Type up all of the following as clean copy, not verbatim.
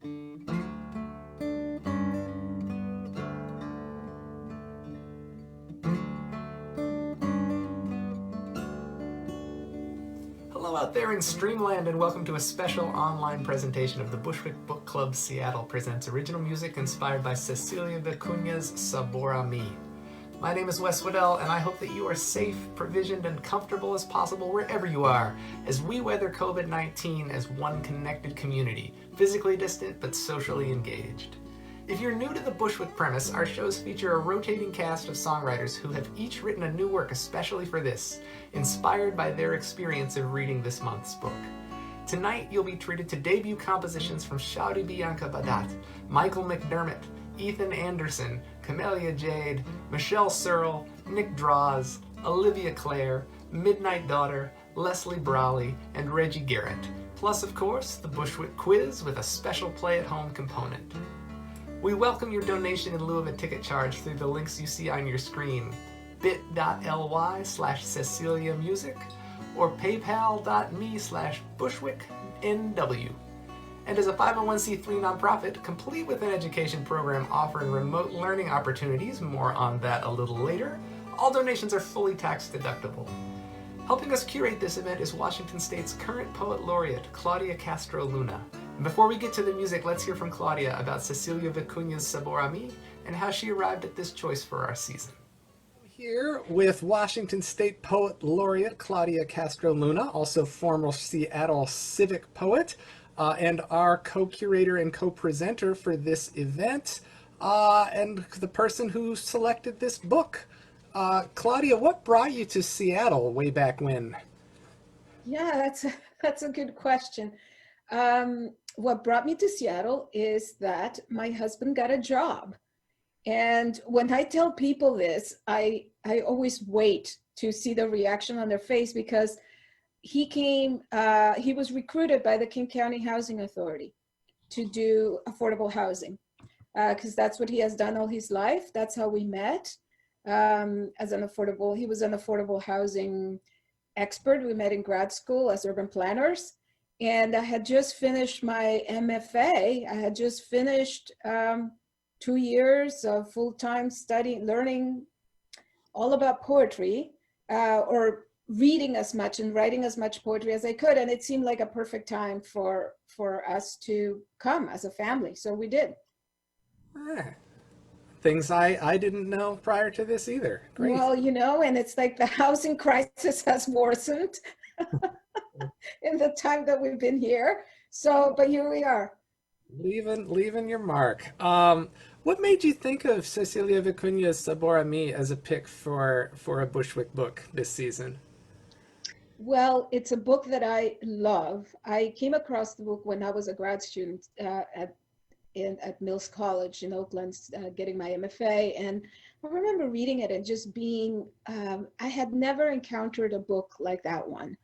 Hello out there in Streamland, and welcome to a special online presentation of the Bushwick Book Club Seattle presents original music inspired by Cecilia Vicuña's Saborami. My name is Wes Waddell, and I hope that you are safe, provisioned, and comfortable as possible wherever you are, as we weather COVID-19 as one connected community, physically distant but socially engaged. If you're new to the Bushwick premise, our shows feature a rotating cast of songwriters who have each written a new work especially for this, inspired by their experience of reading this month's book. Tonight, you'll be treated to debut compositions from Shaudi, Bianca, Vahdat, Mikel McDermott, Ethan Anderson, Camelia Jade, Michelle Searle, Nick Droz, Olivia Claire, Midnight Daughter, Leslie Brawley, and Reggie Garrett, plus, of course, the Bushwick Quiz with a special play-at-home component. We welcome your donation in lieu of a ticket charge through the links you see on your screen, bit.ly/CeciliaMusic or paypal.me/BushwickNW. And as a 501c3 nonprofit, complete with an education program offering remote learning opportunities, more on that a little later, all donations are fully tax deductible. Helping us curate this event is Washington State's current Poet Laureate, Claudia Castro Luna. And before we get to the music, let's hear from Claudia about Cecilia Vicuña's Saborami and how she arrived at this choice for our season. Here with Washington State Poet Laureate Claudia Castro Luna, also former Seattle civic poet, and our co-curator and co-presenter for this event, and the person who selected this book. Claudia, what brought you to Seattle way back when? Yeah, that's a good question. What brought me to Seattle is that my husband got a job. And when I tell people this, I always wait to see the reaction on their face, because he was recruited by the King County Housing Authority to do affordable housing, because that's what he has done all his life. That's how we met. He was an affordable housing expert. We met in grad school as urban planners. And I had just finished my MFA. I had just finished 2 years of full-time studying, learning all about poetry, or reading as much and writing as much poetry as I could. And it seemed like a perfect time for us to come as a family. So we did. Things I didn't know prior to this either. Great. Well, and it's like the housing crisis has worsened in the time that we've been here. So, but here we are. Leaving your mark. What made you think of Cecilia Vicuña's Saborami as a pick for a Bushwick book this season? Well, it's a book that I love. I came across the book when I was a grad student at Mills College in Oakland, getting my MFA. And I remember reading it and just being, I had never encountered a book like that one.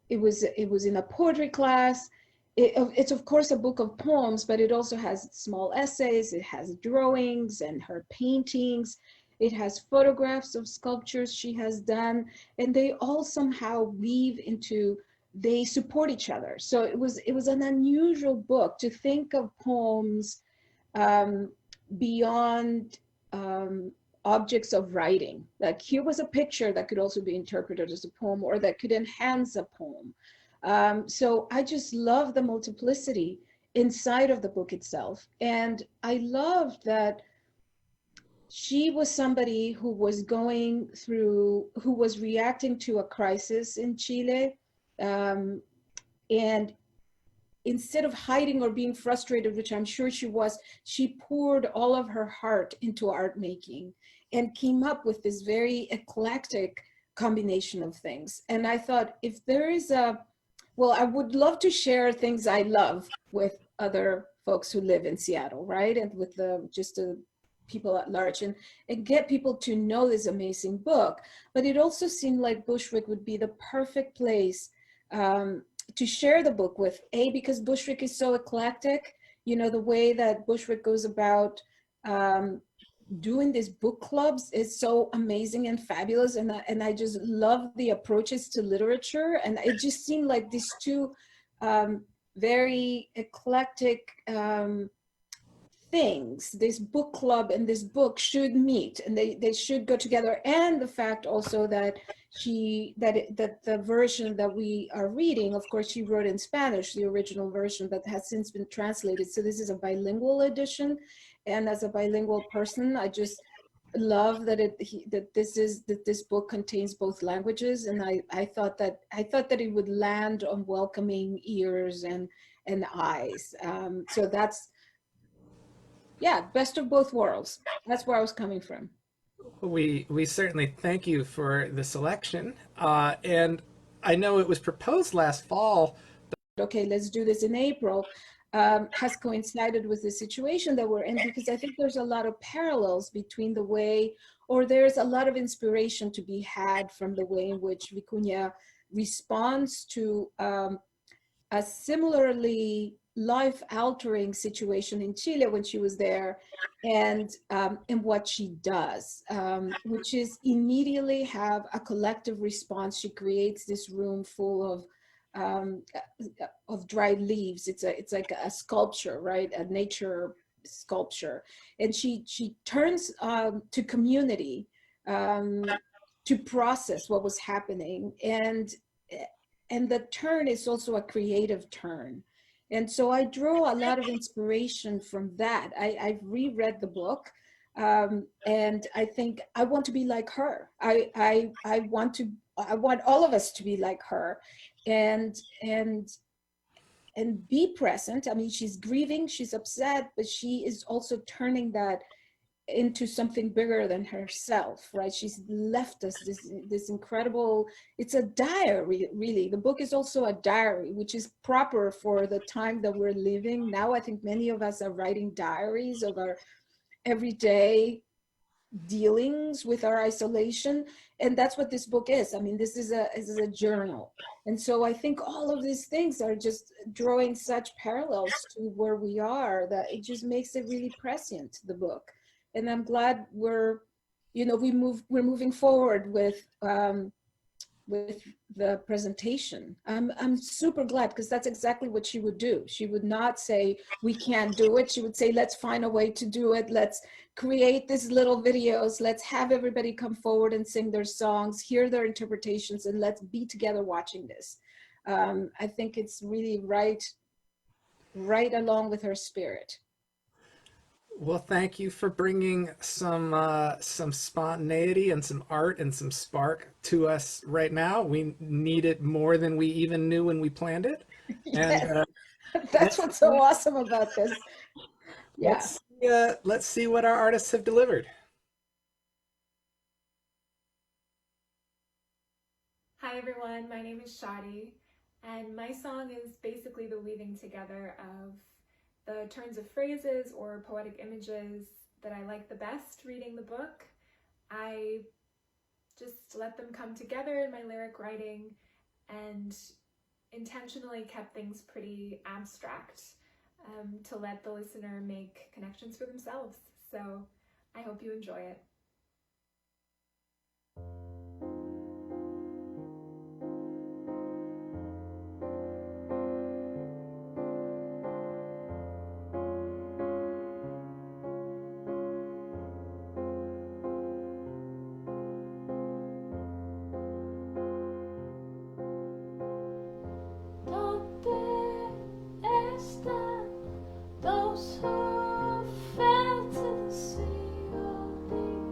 It was in a poetry class. It's of course a book of poems, but it also has small essays. It has drawings and her paintings. It has photographs of sculptures she has done, and they all somehow weave into, they support each other. So it was an unusual book to think of poems beyond objects of writing. Like here was a picture that could also be interpreted as a poem, or that could enhance a poem. So I just love the multiplicity inside of the book itself. And I loved that she was somebody who was reacting to a crisis in Chile. And instead of hiding or being frustrated, which I'm sure she was, she poured all of her heart into art making and came up with this very eclectic combination of things. And I thought, if there is I would love to share things I love with other folks who live in Seattle, right? And with the people at large, and get people to know this amazing book. But it also seemed like Bushwick would be the perfect place to share the book with, because Bushwick is so eclectic. The way that Bushwick goes about doing these book clubs is so amazing and fabulous, and I just love the approaches to literature. And it just seemed like these two very eclectic things. This book club and this book should meet, and they should go together. And the fact also that that the version that we are reading, of course, she wrote in Spanish, the original version, that has since been translated. So this is a bilingual edition. And as a bilingual person, I just love that that this book contains both languages. And I thought that it would land on welcoming ears and eyes. So that's, yeah, best of both worlds. That's where I was coming from. We certainly thank you for the selection. And I know it was proposed last fall. Okay, let's do this in April, has coincided with the situation that we're in, because I think there's a lot of parallels between the way, or there's a lot of inspiration to be had from the way in which Vicuña responds to a similarly life-altering situation in Chile when she was there, and what she does, which is immediately have a collective response. She creates this room full of dried leaves. It's like a sculpture, right? A nature sculpture, and she turns to community to process what was happening, and the turn is also a creative turn. And so I draw a lot of inspiration from that. I've reread the book, and I think I want to be like her. I want all of us to be like her, and be present. I mean, she's grieving, she's upset, but she is also turning that into something bigger than herself, right? She's left us this incredible, it's a diary, really. The book is also a diary, which is proper for the time that we're living now. I think many of us are writing diaries of our everyday dealings with our isolation, and that's what this book is. I mean, this is a journal. And so I think all of these things are just drawing such parallels to where we are, that it just makes it really prescient, the book. And I'm glad we're moving forward with the presentation. I'm super glad, because that's exactly what she would do. She would not say, we can't do it. She would say, let's find a way to do it. Let's create these little videos. Let's have everybody come forward and sing their songs, hear their interpretations, and let's be together watching this. I think it's really right along with her spirit. Well, thank you for bringing some spontaneity and some art and some spark to us right now. We need it more than we even knew when we planned it. Yes. And that's what's so awesome about this. Yeah. Let's see what our artists have delivered. Hi everyone, my name is Shaudi, and my song is basically the weaving together of the turns of phrases or poetic images that I like the best reading the book. I just let them come together in my lyric writing, and intentionally kept things pretty abstract to let the listener make connections for themselves. So I hope you enjoy it. Those who fell to the sea, oh, they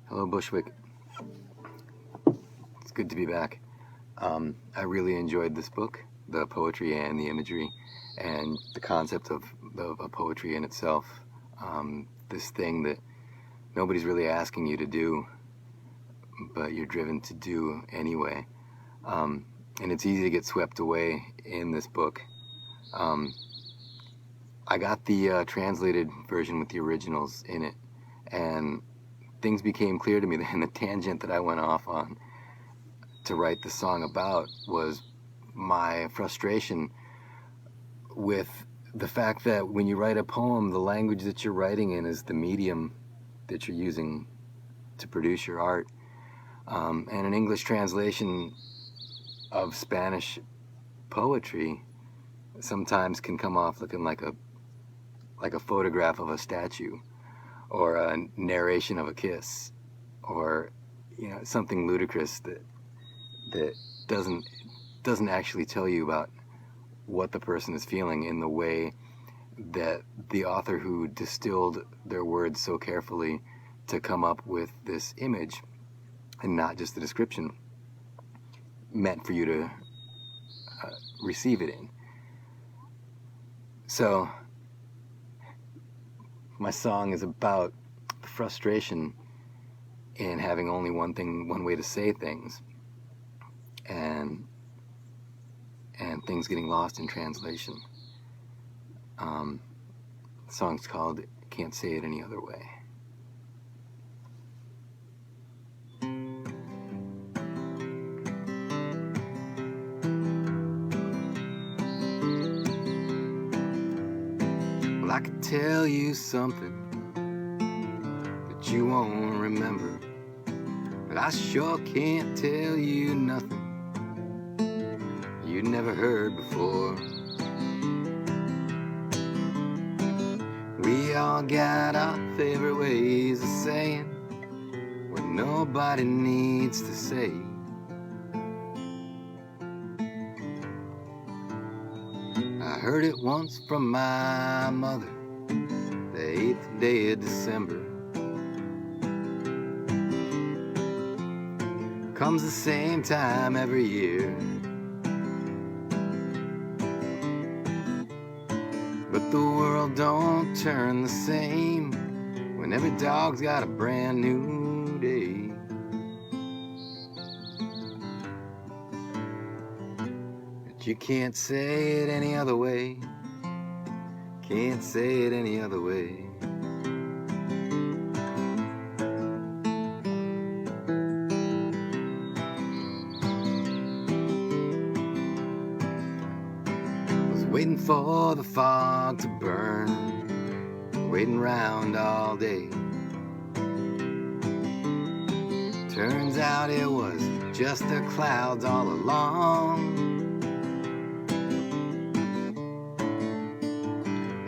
Hello, Bushwick. It's good to be back. I really enjoyed this book, the poetry and the imagery, and the concept of poetry in itself. This thing that nobody's really asking you to do, but you're driven to do anyway. And it's easy to get swept away in this book. I got the translated version with the originals in it, and things became clear to me, and the tangent that I went off on to write the song about was my frustration with the fact that when you write a poem, the language that you're writing in is the medium that you're using to produce your art. And an English translation of Spanish poetry sometimes can come off looking like a photograph of a statue, or a narration of a kiss, or something ludicrous that doesn't actually tell you about what the person is feeling in the way that the author who distilled their words so carefully to come up with this image, and not just the description, meant for you to receive it in. So my song is about the frustration in having only one way to say things, and things getting lost in translation. The song's called Can't Say It Any Other Way. Well, I could tell you something that you won't remember, but I sure can't tell you nothing you'd never heard before. We all got our favorite ways of saying what nobody needs to say. I heard it once from my mother, the 8th day of December. Comes the same time every year. But the world don't turn the same when every dog's got a brand new day. But you can't say it any other way. Can't say it any other way. Waiting for the fog to burn, waiting round all day. Turns out it was just the clouds all along.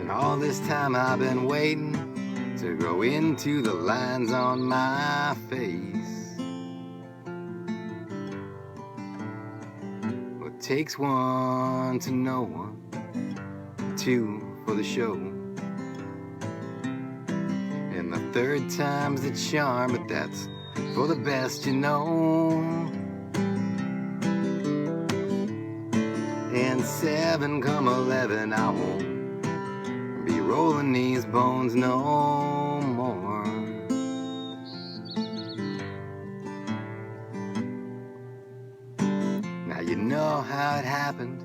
And all this time I've been waiting to grow into the lines on my face. Well, it takes one to know one, two for the show, and the third time's the charm, but that's for the best, you know. And 7 come 11, I won't be rolling these bones no more. Now you know how it happened,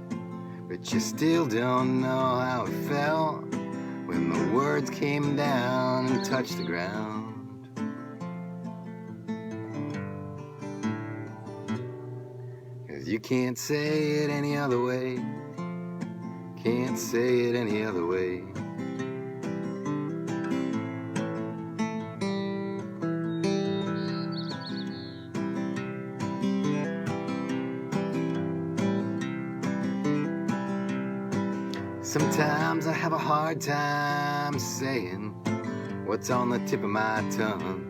but you still don't know how it felt when the words came down and touched the ground. 'Cause you can't say it any other way. Can't say it any other way. Sometimes I have a hard time saying what's on the tip of my tongue.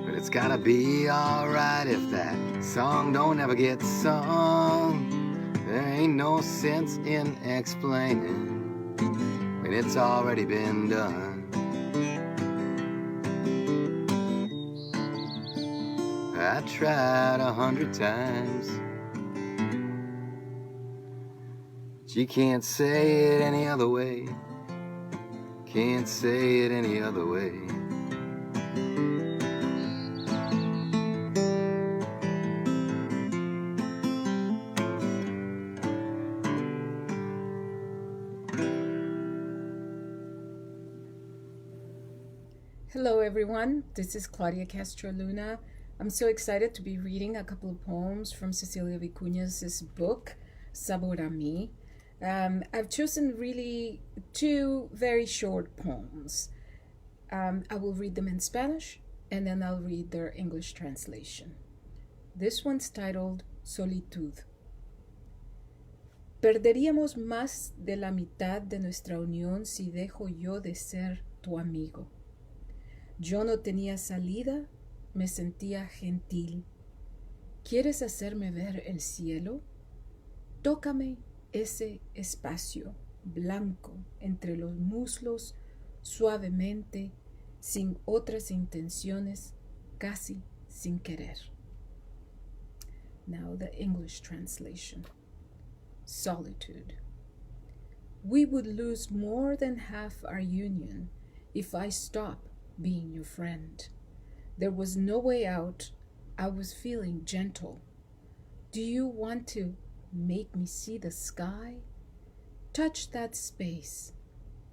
But it's gotta be alright if that song don't ever get sung. There ain't no sense in explaining when it's already been done. I tried 100 times. But you can't say it any other way. Can't say it any other way. Hello, everyone. This is Claudia Castro Luna. I'm so excited to be reading a couple of poems from Cecilia Vicuña's book, Saborami. I've chosen really two very short poems. I will read them in Spanish, and then I'll read their English translation. This one's titled Solitud. Perderíamos más de la mitad de nuestra unión si dejo yo de ser tu amigo. Yo no tenía salida, me sentía gentil. ¿Quieres hacerme ver el cielo? Tócame ese espacio blanco entre los muslos suavemente, sin otras intenciones, casi sin querer. Now the English translation. Solitude. We would lose more than half our union if I stop being your friend. There was no way out. I was feeling gentle. Do you want to make me see the sky? Touch that space,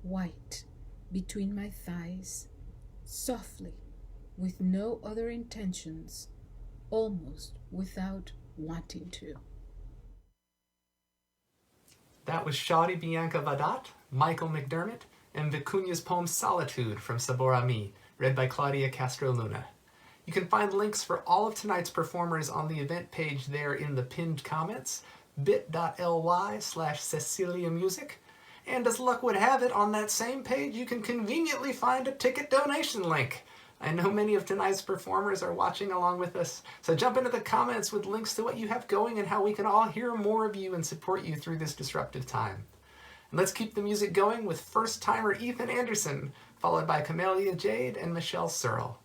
white, between my thighs, softly, with no other intentions, almost without wanting to. That was Shaudi, Bianca, Vahdat, Mikel McDermott, and Vicuña's poem Solitude from Saborami, read by Claudia Castro Luna. You can find links for all of tonight's performers on the event page there in the pinned comments, bit.ly/Cecilia Music. And as luck would have it, on that same page you can conveniently find a ticket donation link. I know many of tonight's performers are watching along with us, so jump into the comments with links to what you have going and how we can all hear more of you and support you through this disruptive time. And let's keep the music going with first-timer Ethan Anderson, followed by Camelia Jade and Michelle Searle.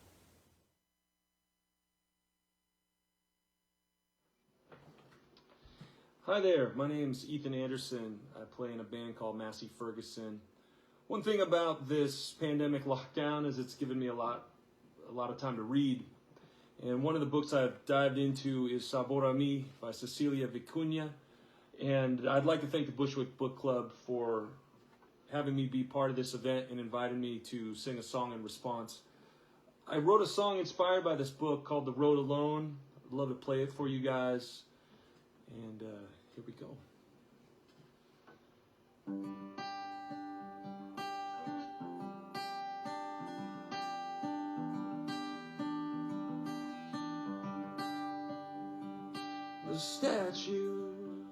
Hi there, my name's Ethan Anderson. I play in a band called Massey Ferguson. One thing about this pandemic lockdown is it's given me a lot of time to read. And one of the books I've dived into is Saborami by Cecilia Vicuña. And I'd like to thank the Bushwick Book Club for having me be part of this event and inviting me to sing a song in response. I wrote a song inspired by this book called The Road Alone. I'd love to play it for you guys. And here we go. The statues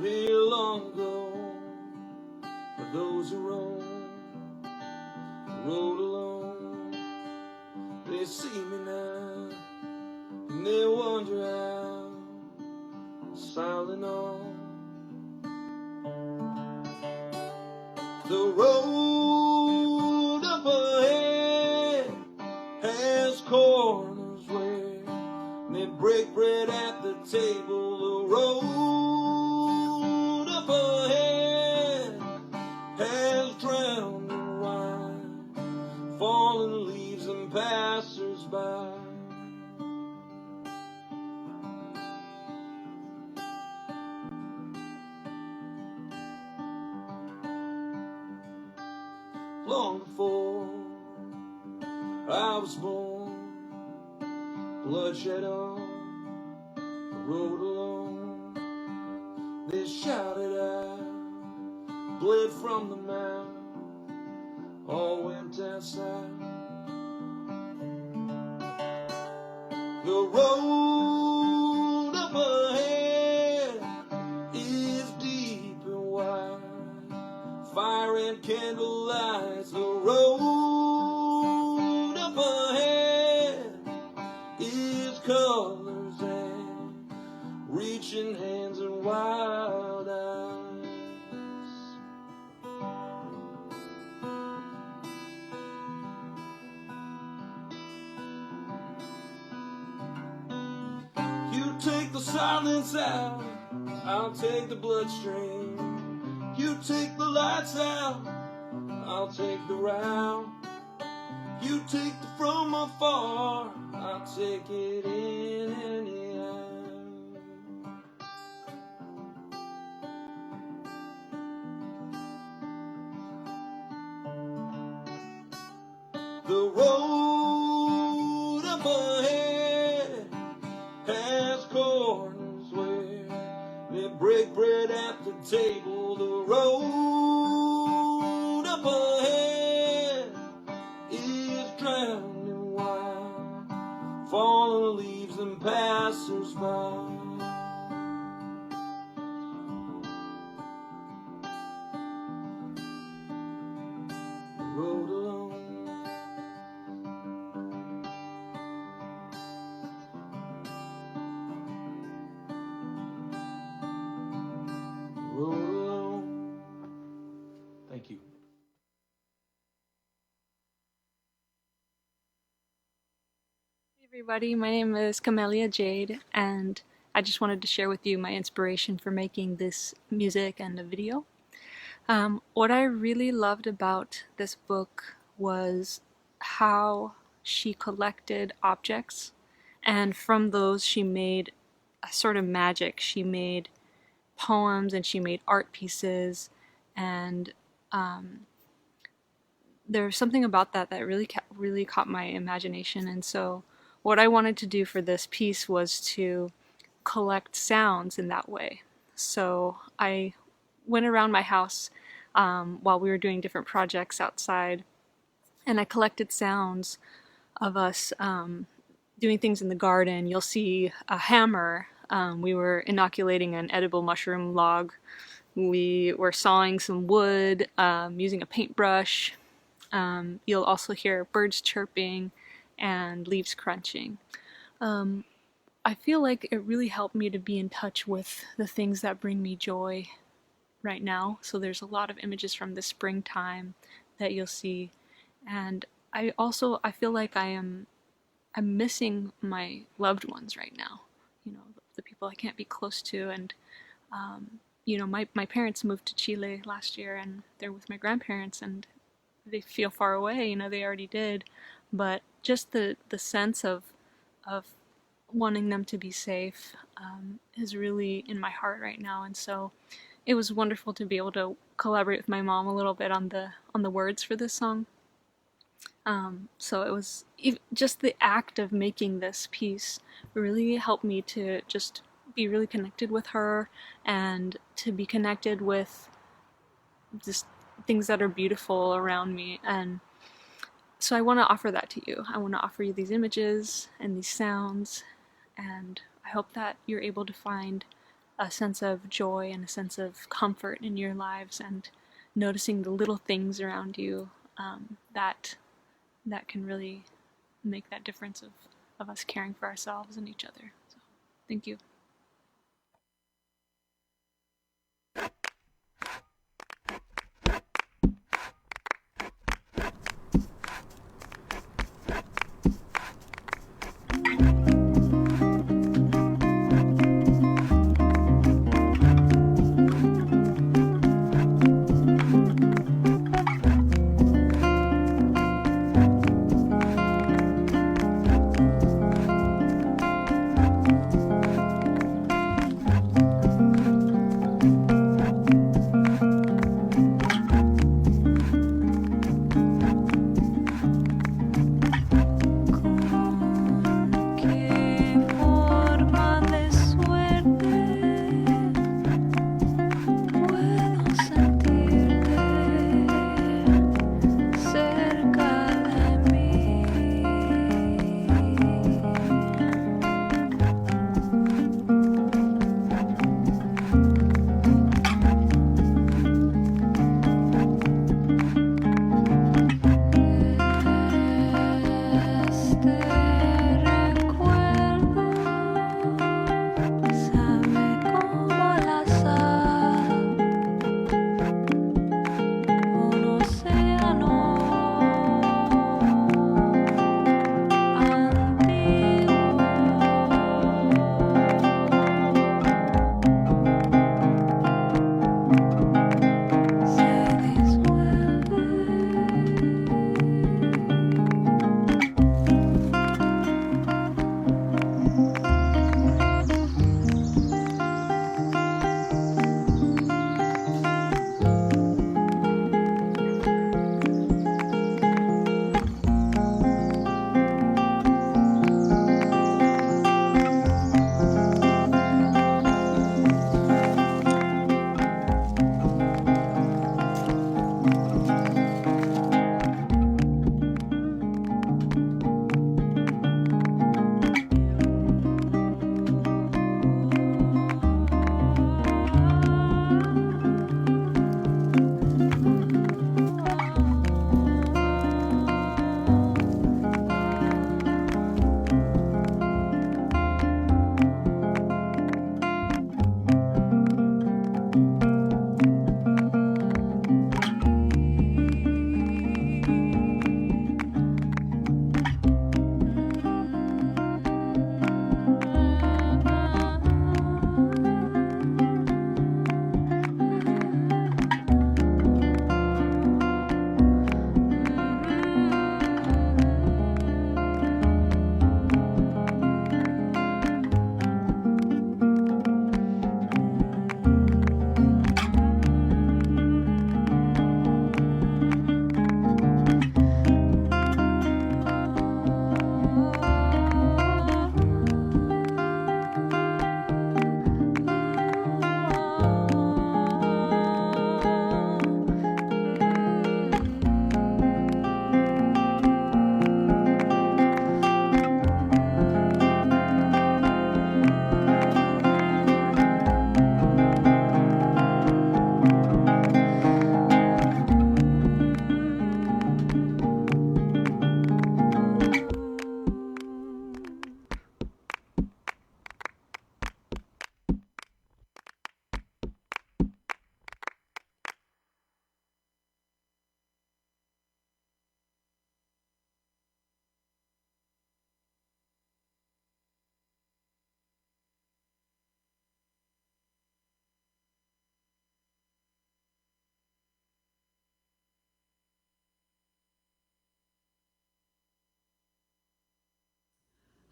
way long ago for those who roam the road alone. They see me now and they wonder how silent on the road up ahead has corners where they break bread at the table. The road up ahead has drowned in wine, fallen leaves and passers-by. Long before I was born, bloodshed on the road alone. They shouted out, bled from the mouth, all went outside. The road up ahead is deep and wide, fire and candle lights. The road up ahead is colors and reaching hands and wild eyes. the silence out, I'll take the bloodstream. You take the lights out, I'll take the route. You take the from afar, I'll take it in anyhow. The road up ahead has corners where they break bread at the table. The road up ahead is drowned in wine, fallen leaves and passers-by. The road alone. Road alone. Thank you. Hey everybody, my name is Camelia Jade, and I just wanted to share with you my inspiration for making this music and a video. What I really loved about this book was how she collected objects, and from those she made a sort of magic. She made poems and she made art pieces, and there's something about that that really caught my imagination. And so what I wanted to do for this piece was to collect sounds in that way. So I went around my house while we were doing different projects outside, and I collected sounds of us doing things in the garden. You'll see a hammer. We were inoculating an edible mushroom log. We were sawing some wood, using a paintbrush. You'll also hear birds chirping and leaves crunching. I feel like it really helped me to be in touch with the things that bring me joy right now. So there's a lot of images from the springtime that you'll see. And I feel like I'm missing my loved ones right now. You know, the people I can't be close to. And you know, my parents moved to Chile last year, and they're with my grandparents, and they feel far away. You know, they already did, but just the sense of wanting them to be safe is really in my heart right now. And so it was wonderful to be able to collaborate with my mom a little bit on the words for this song. So it was just the act of making this piece really helped me to just be really connected with her, and to be connected with just things that are beautiful around me. And so I want to offer that to you. I want to offer you these images and these sounds, and I hope that you're able to find a sense of joy and a sense of comfort in your lives, and noticing the little things around you that can really make that difference of us caring for ourselves and each other. So, thank you.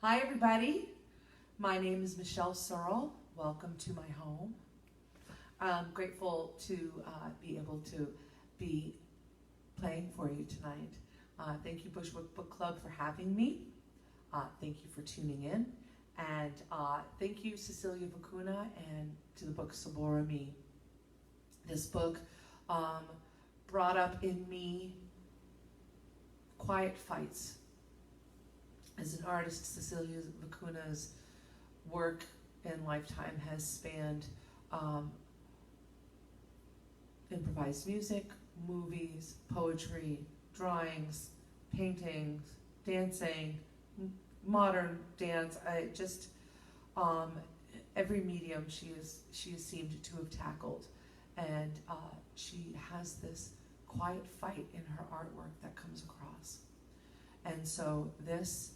Hi everybody, my name is Michelle Searle. Welcome to my home. I'm grateful to be able to be playing for you tonight. Thank you Bushwick Book Club for having me. Thank you for tuning in. And thank you Cecilia Vicuña and to the book Saborami. This book brought up in me quiet fights. As an artist, Cecilia Vicuña's work and lifetime has spanned improvised music, movies, poetry, drawings, paintings, dancing, modern dance. Every medium she has seemed to have tackled, and she has this quiet fight in her artwork that comes across. And so this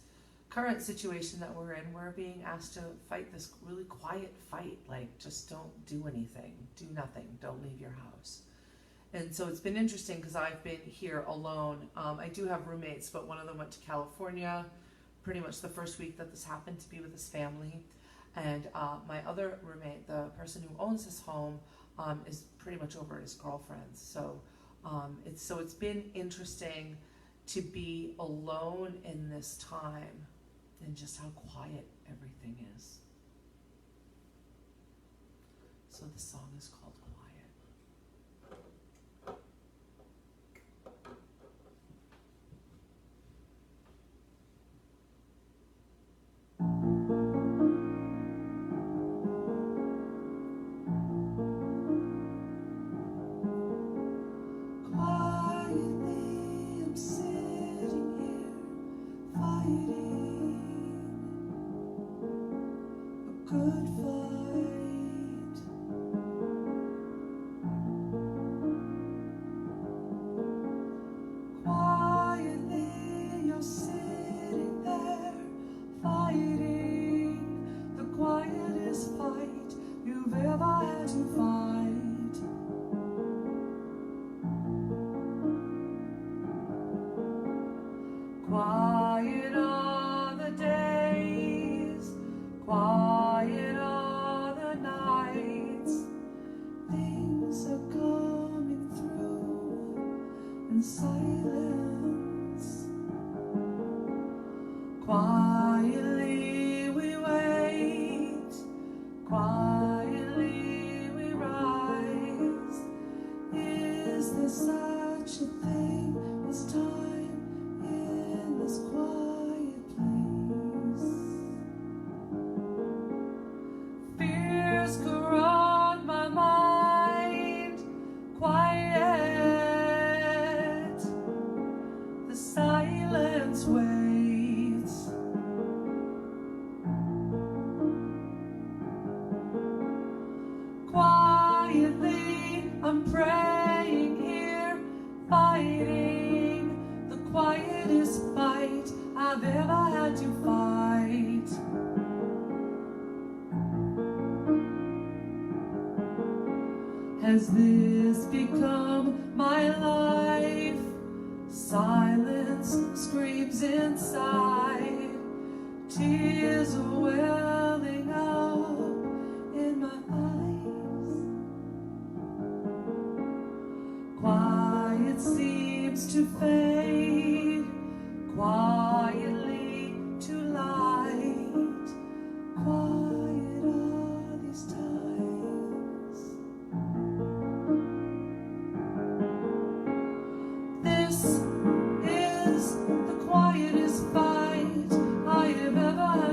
current situation that we're in, we're being asked to fight this really quiet fight, like just don't do anything, do nothing, don't leave your house. And so it's been interesting because I've been here alone. I do have roommates, but one of them went to California pretty much the first week that this happened to be with his family. And my other roommate, the person who owns this home, is pretty much over at his girlfriend's. So it's been interesting to be alone in this time and just how quiet everything is. So the song is called quiet are the days, quiet are the nights. Things are coming through in silence. Quietly we wait, quietly we rise. Is there such a thing as time in this quiet place? Fears corrupt my mind, quiet. The silence waits. Quietly I'm praying here, fighting the quietest fight I've ever had to fight. Has this become my life? Silence screams inside. Tears are welling up in my eyes. Quiet seems to fade, quietly to light. Quiet are these times. This is the quietest fight I have ever had.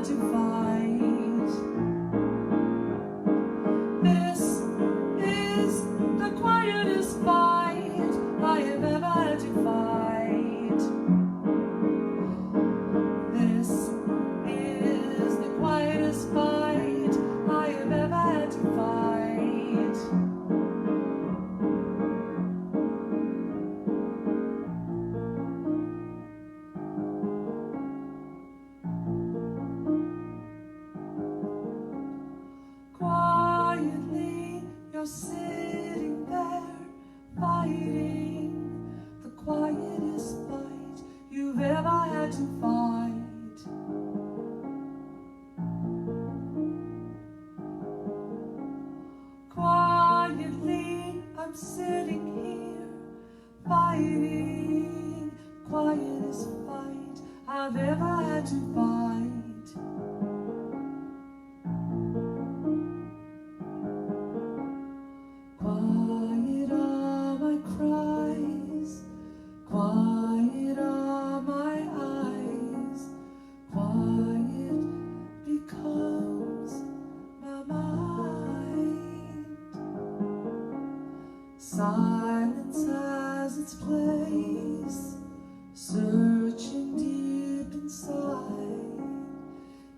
fighting, quietest fight I've ever had to fight. Quiet are my cries, quiet are my eyes, quiet becomes my mind. Silence has its place, searching deep inside.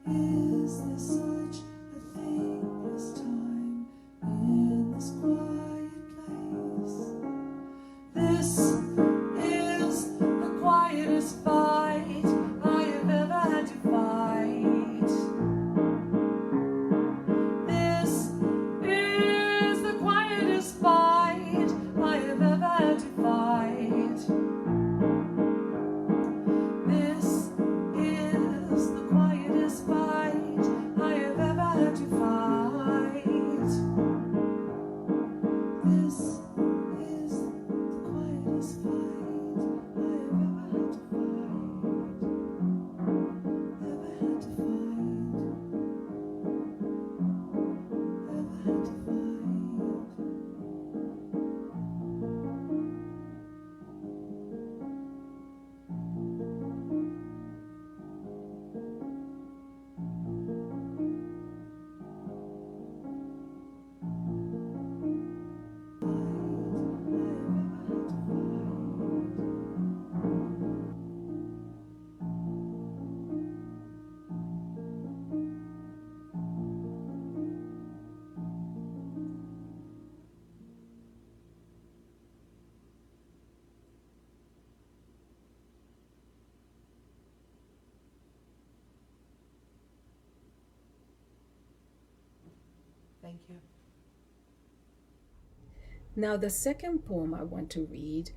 Is there such a thing as time in this quiet place? This is the quietest fight I have ever had to fight. This is the quietest fight I have ever had to fight. This is the quietest fight I have ever had to fight. This is the quietest fight I have ever had to fight. Ever had to fight. Ever had to fight. Thank you. Now, the second poem I want to read,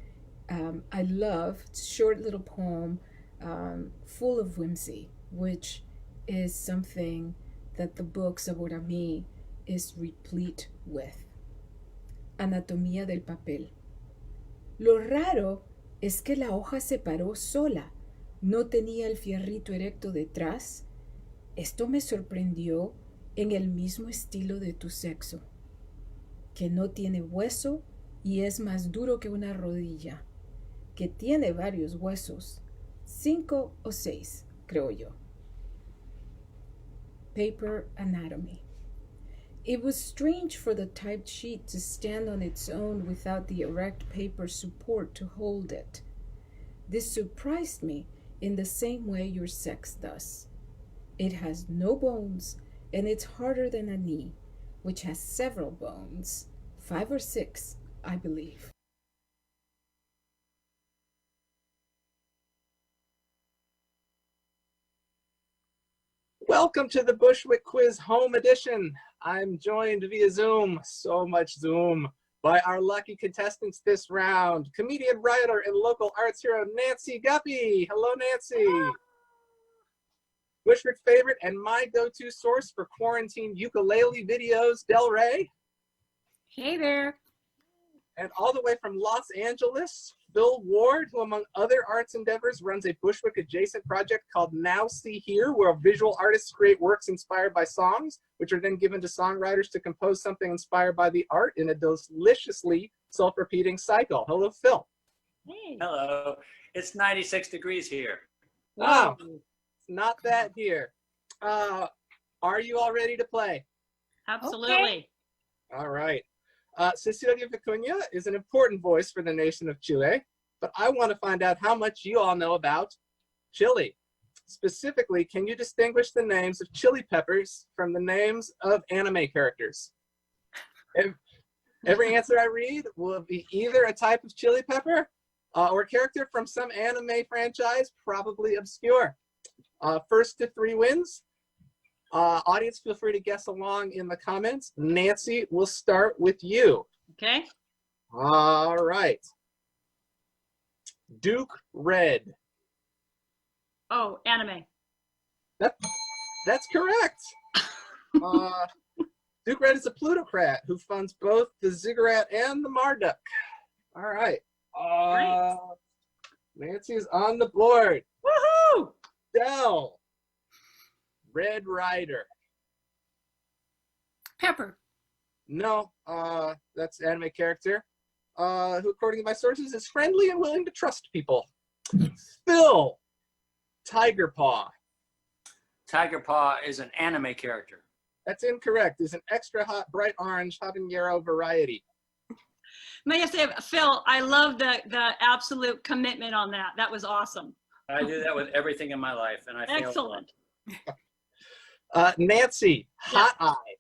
I love, it's a short little poem full of whimsy, which is something that the book Saborami is replete with. Anatomía del papel. Lo raro es que la hoja se paró sola, no tenía el fierrito erecto detrás. Esto me sorprendió en el mismo estilo de tu sexo, que no tiene hueso y es más duro que una rodilla, que tiene varios huesos, 5 o 6, creo yo. Paper anatomy. It was strange for the typed sheet to stand on its own without the erect paper support to hold it. This surprised me in the same way your sex does. It has no bones, and it's harder than a knee, which has several bones, 5 or 6, I believe. Welcome to the Bushwick Quiz Home Edition. I'm joined via Zoom, so much Zoom, by our lucky contestants this round, comedian, writer, and local arts hero, Nancy Guppy. Hello, Nancy. Hello. Bushwick favorite and my go-to source for quarantine ukulele videos, Del Rey. Hey there. And all the way from Los Angeles, Phil Ward, who among other arts endeavors runs a Bushwick adjacent project called Now See Here, where visual artists create works inspired by songs, which are then given to songwriters to compose something inspired by the art in a deliciously self-repeating cycle. Hello, Phil. Hey. Hello. It's 96 degrees here. Wow. It's not that here. Are you all ready to play? Absolutely. Okay. All right. Cecilia Vicuña is an important voice for the nation of Chile, but I want to find out how much you all know about Chile. Specifically, can you distinguish the names of chili peppers from the names of anime characters? Every answer I read will be either a type of chili pepper or a character from some anime franchise, probably obscure. First to 3 wins. Audience, feel free to guess along in the comments. Nancy, we'll start with you. Okay. All right. Duke Red. Oh, anime. That's correct. Duke Red is a plutocrat who funds both the Ziggurat and the Marduk. All right. Nancy's on the board. Woohoo! Del. Red Rider. Pepper. No, that's an anime character. Who, according to my sources, is friendly and willing to trust people. Phil. Tiger Paw. Tiger Paw is an anime character. That's incorrect. It's an extra hot, bright orange habanero variety. May I say, Phil, I love the absolute commitment on that. That was awesome. I do that with everything in my life, and I fail. Excellent. Nancy. Hot Eye.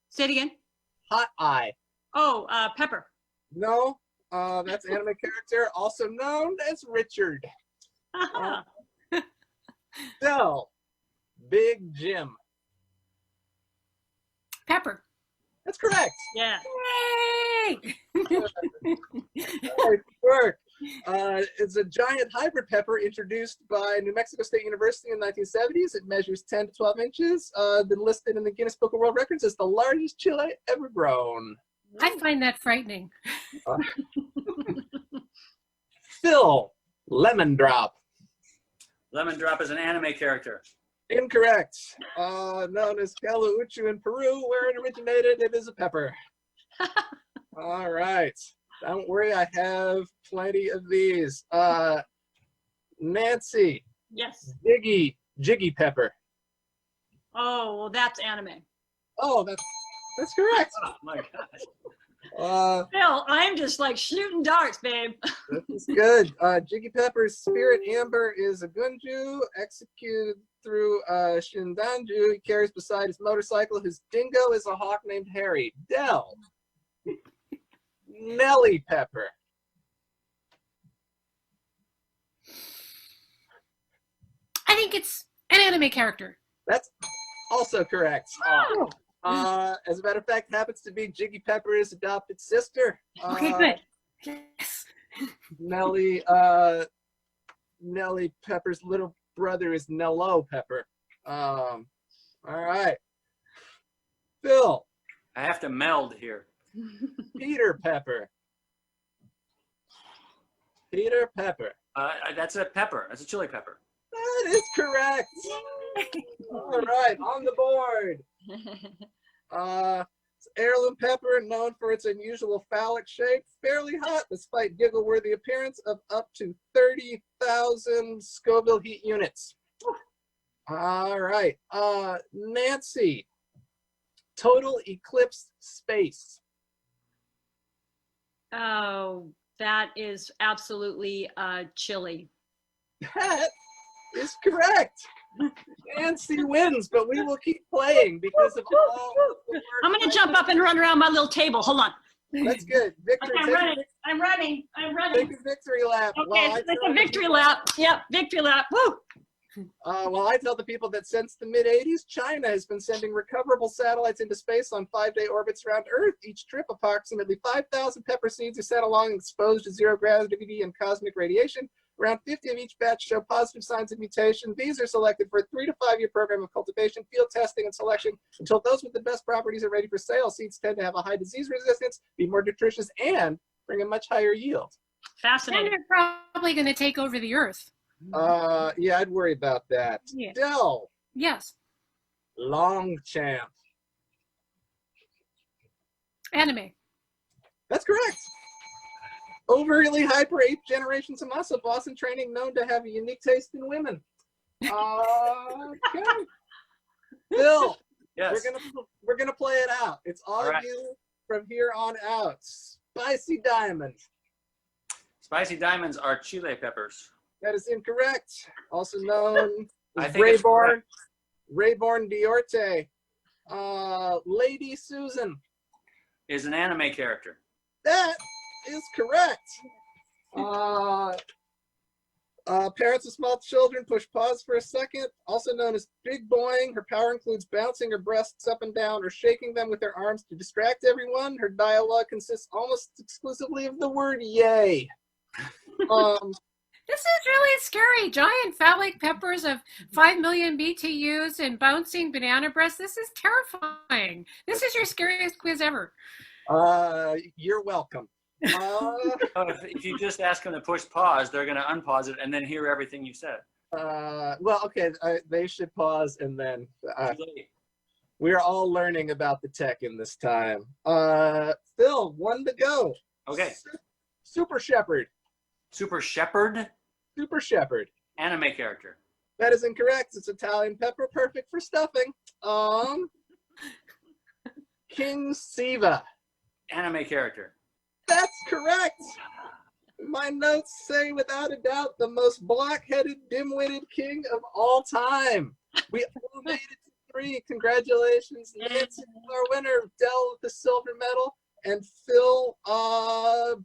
Say it again. Hot Eye. Oh, Pepper. No, that's an anime character, also known as Richard. Del. Big Jim. Pepper. That's correct. Yeah. Yay! Nice work. It's a giant hybrid pepper introduced by New Mexico State University in the 1970s. It measures 10 to 12 inches. Been listed in the Guinness Book of World Records as the largest chili ever grown. I find that frightening. Phil. Lemon Drop. Lemon Drop is an anime character. Incorrect. Known as Calauchu in Peru, where it originated, it is a pepper. All right. Don't worry, I have plenty of these. Nancy. Yes. Jiggy Pepper. Oh, well, that's anime. Oh, that's correct. Oh my gosh. Phil, I'm just like shooting darts, babe. That's good. Jiggy Pepper's spirit amber is a gunju executed through Shindanju. He carries beside his motorcycle. His dingo is a hawk named Harry. Del. Nelly Pepper. I think it's an anime character. That's also correct. Oh. As a matter of fact, happens to be Jiggy Pepper's adopted sister. Okay, good. Yes. Nelly Pepper's little brother is Nello Pepper. All right. Phil. I have to meld here. Peter Pepper. Peter Pepper. That's a pepper. That's a chili pepper. That is correct. All right, on the board. It's heirloom pepper, known for its unusual phallic shape, fairly hot despite giggle-worthy appearance of up to 30,000 Scoville heat units. All right, Nancy. Total eclipse space. Oh, that is absolutely chilly. That is correct. Nancy wins, but we will keep playing because of all the work. I'm going to jump up and run around my little table. Hold on. That's good. Victory, Okay, I'm running. take a victory lap. Okay, it's a victory lap. Yep, victory lap. Woo! Well, I tell the people that since the mid-'80s, China has been sending recoverable satellites into space on 5-day orbits around Earth. Each trip, approximately 5,000 pepper seeds are sent along exposed to zero gravity and cosmic radiation. Around 50 of each batch show positive signs of mutation. These are selected for a 3 to 5 year program of cultivation, field testing, and selection. Until those with the best properties are ready for sale, seeds tend to have a high disease resistance, be more nutritious, and bring a much higher yield. Fascinating. And they're probably going to take over the Earth. Yeah, I'd worry about that. Yeah. Del. Yes. Longchamp. Anime. That's correct. Overly hyper 8th generation Tommaso Boston training known to have a unique taste in women. Okay. Bill. Yes. We're gonna play it out. It's all of right. you from here on out. Spicy Diamond. Spicy diamonds are chile peppers. That is incorrect. Also known I as think it's Rayborn Diorte. Lady Susan. Is an anime character. That is correct. Parents of small children push pause for a second, also known as big boying. Her power includes bouncing her breasts up and down or shaking them with her arms to distract everyone. Her dialogue consists almost exclusively of the word yay. This is really scary. Giant phallic peppers of 5 million BTUs and bouncing banana breasts. This is terrifying. This is your scariest quiz ever. You're welcome. If you just ask them to push pause, they're going to unpause it and then hear everything you said. Well, okay, they should pause and then. Too late. We're all learning about the tech in this time. Phil, one to go. Okay. Super Shepherd. Super Shepherd? Super Shepherd. Anime character. That is incorrect. It's Italian pepper, perfect for stuffing. King Siva. Anime character. That's correct. My notes say without a doubt the most block-headed, dim-witted king of all time. We all made it to 3. Congratulations, Nancy, our winner. Dell with the silver medal, and Phil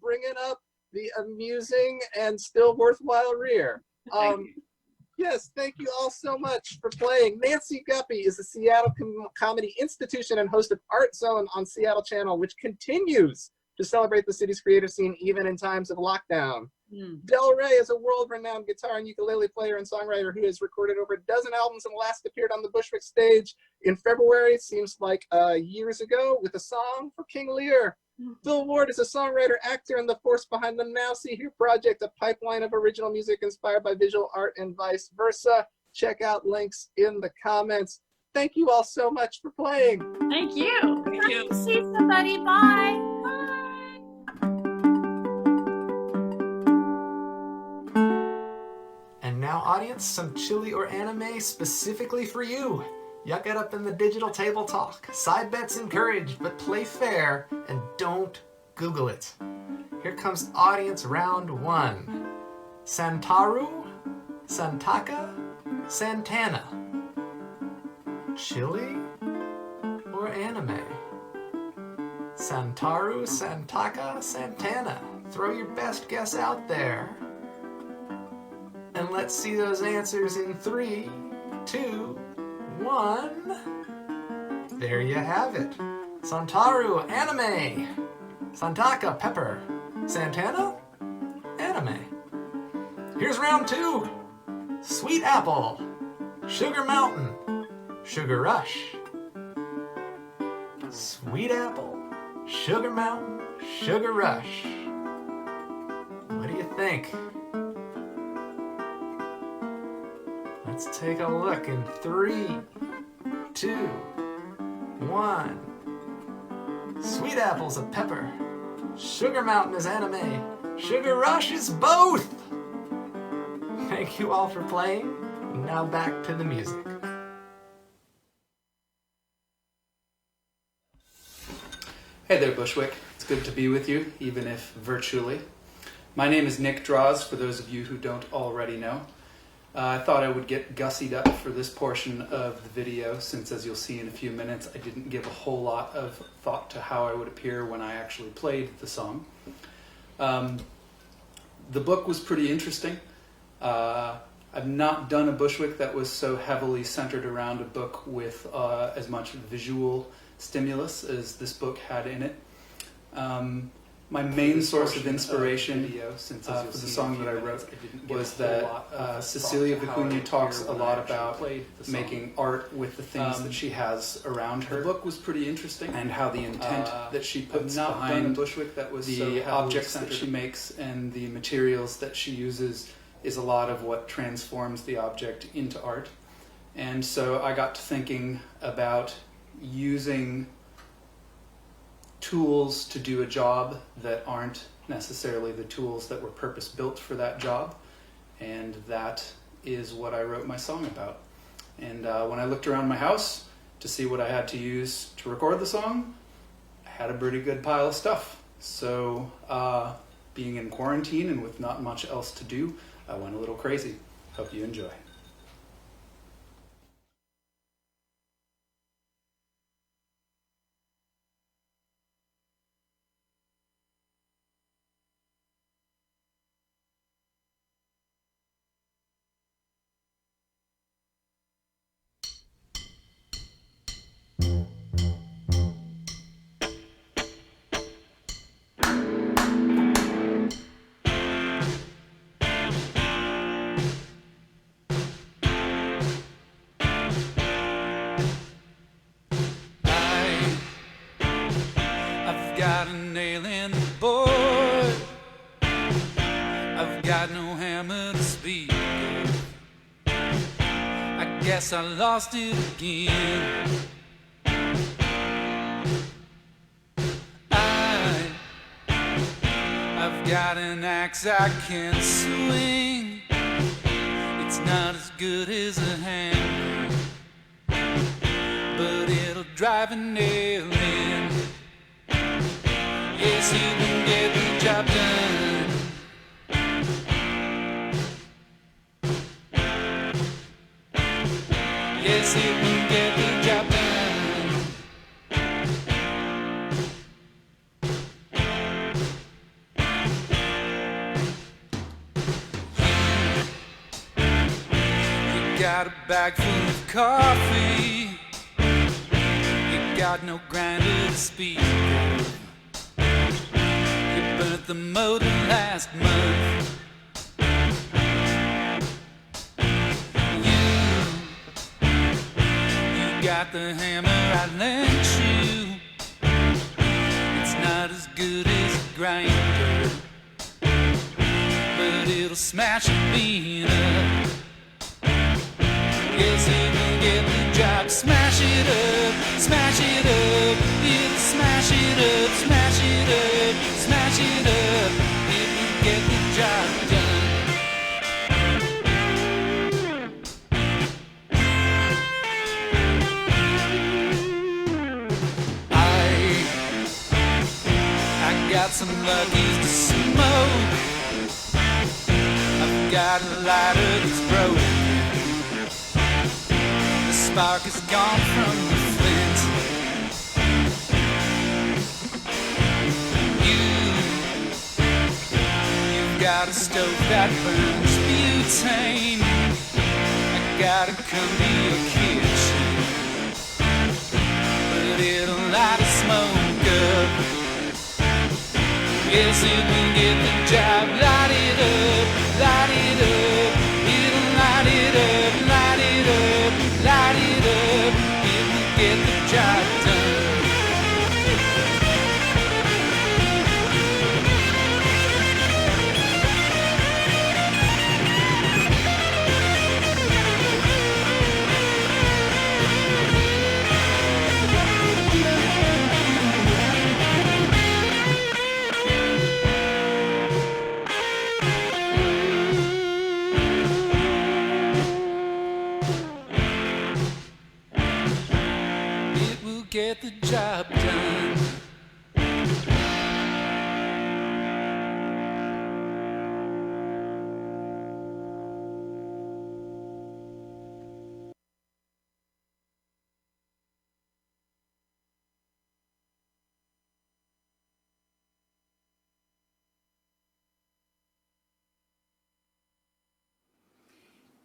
bringing up the amusing and still worthwhile rear. Thank you. Yes, thank you all so much for playing. Nancy Guppy is a Seattle comedy institution and host of Art Zone on Seattle Channel, which continues to celebrate the city's creative scene even in times of lockdown. Del Rey is a world-renowned guitar and ukulele player and songwriter who has recorded over a dozen albums and last appeared on the Bushwick stage in February, seems like years ago, with a song for King Lear. Phil Ward is a songwriter, actor, and the force behind the Now See Here project, a pipeline of original music inspired by visual art and vice versa. Check out links in the comments. Thank you all so much for playing. Thank you. Thank you. See somebody. Bye. And now, audience, some chili or anime specifically for you. Yuck it up in the digital table talk. Side bets encouraged, but play fair and don't Google it. Here comes audience round 1. Santaru, Santaka, Santana. Chili or anime? Santaru, Santaka, Santana. Throw your best guess out there. And let's see those answers in 3, 2, 1. There you have it. Santaru, anime. Santaka, pepper. Santana, anime. Here's round 2. Sweet apple. Sugar mountain. Sugar rush. Sweet apple. Sugar mountain. Sugar rush. What do you think? Let's take a look in 3, 2, 1. Sweet apple's a pepper. Sugar mountain is anime. Sugar rush is both. Thank you all for playing. Now back to the music. Hey there, Bushwick. It's good to be with you, even if virtually. My name is Nick Droz, for those of you who don't already know. I thought I would get gussied up for this portion of the video, since as you'll see in a few minutes, I didn't give a whole lot of thought to how I would appear when I actually played the song. The book was pretty interesting. I've not done a Bushwick that was so heavily centered around a book with as much visual stimulus as this book had in it. My main source of inspiration for the song that I wrote was that Cecilia Vicuña talks a lot about making art with the things that she has around her. The book was pretty interesting, and how the intent that she puts behind Bushwick that was the objects that she makes and the materials that she uses is a lot of what transforms the object into art. And so I got to thinking about using tools to do a job that aren't necessarily the tools that were purpose-built for that job, and that is what I wrote my song about. And when I looked around my house to see what I had to use to record the song, I had a pretty good pile of stuff. So being in quarantine and with not much else to do, I went a little crazy. Hope you enjoy. guess I lost it again. I've got an axe I can swing. It's not as good as a hammer, but it'll drive a nail in. Yes, it can get the job done. Yes, it can get the job done. Got a bag full of coffee. You got no grinder to speak of. You burnt the motor last month. You got the hammer I lent you. It's not as good as a grinder, but it'll smash a bean up. Yes, it will get the job. Smash it up, smash it up. It'll smash it up, smash it up, smash it up. It will get the job done. I got some Luckies to smoke. I've got a lighter that's broken. The spark is gone from the flint. You've got a stove that burns butane. I gotta come to your kitchen, but it'll light a smoke up. Yes, it will get the job. Light it up, light it up. It'll light it up, light it up, light it up. It will get the job done. Get the job done.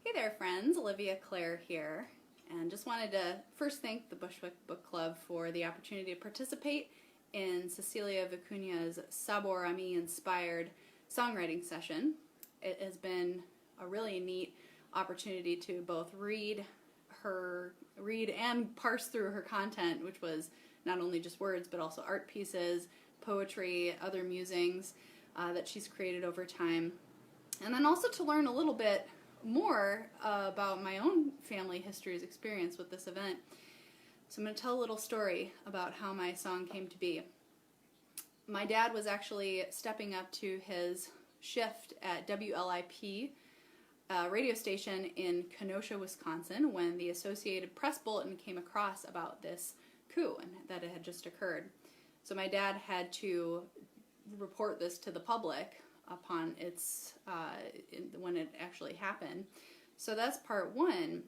Hey there, friends. Olivia Claire here. And just wanted to first thank the Bushwick Book Club for the opportunity to participate in Cecilia Vicuña's Saborami inspired songwriting session. It has been a really neat opportunity to both read and parse through her content, which was not only just words but also art pieces, poetry, other musings that she's created over time. And then also to learn a little bit more about my own family history's experience with this event. So I'm going to tell a little story about how my song came to be. My dad was actually stepping up to his shift at WLIP radio station in Kenosha, Wisconsin, when the Associated Press Bulletin came across about this coup and that it had just occurred. So my dad had to report this to the public upon its when it actually happened. So that's part one.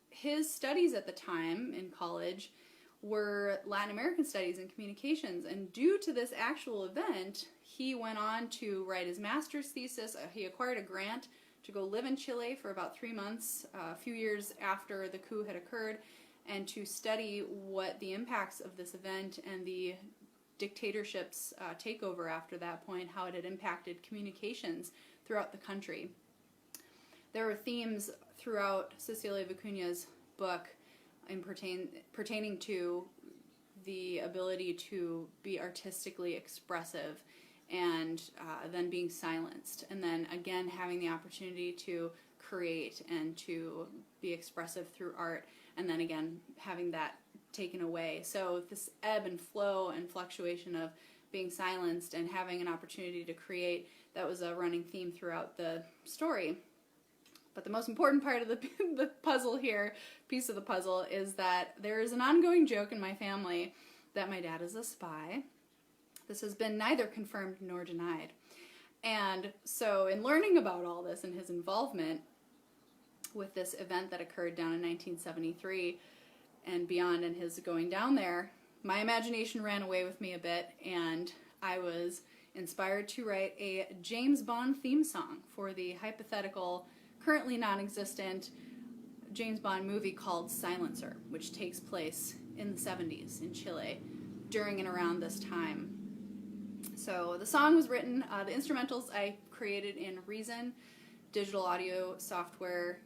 His studies at the time in college were Latin American studies and communications, and due to this actual event, he went on to write his master's thesis. He acquired a grant to go live in Chile for about 3 months, a few years after the coup had occurred, and to study what the impacts of this event and the dictatorship's takeover after that point, how it had impacted communications throughout the country. There were themes throughout Cecilia Vicuña's book pertaining to the ability to be artistically expressive and then being silenced, and then again having the opportunity to create and to be expressive through art, and then again having that taken away. So this ebb and flow and fluctuation of being silenced and having an opportunity to create, that was a running theme throughout the story. But the most important part of the puzzle here, piece of the puzzle, is that there is an ongoing joke in my family that my dad is a spy. This has been neither confirmed nor denied. And so in learning about all this and his involvement with this event that occurred down in 1973 and beyond, and his going down there, my imagination ran away with me a bit, and I was inspired to write a James Bond theme song for the hypothetical, currently non-existent James Bond movie called Silencer, which takes place in the 70s in Chile during and around this time. So the song was written, the instrumentals I created in Reason, digital audio software,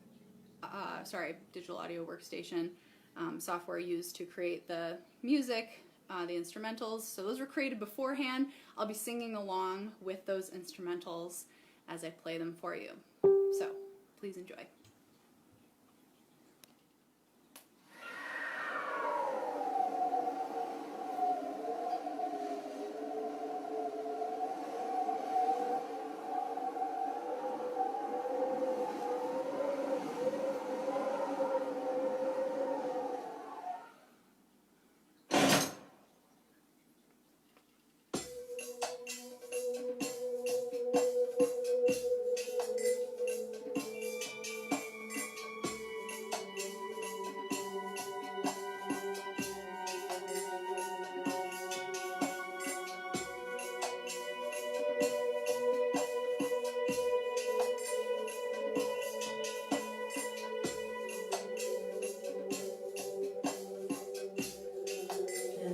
digital audio workstation software used to create the music, the instrumentals. So those were created beforehand. I'll be singing along with those instrumentals as I play them for you. So please enjoy.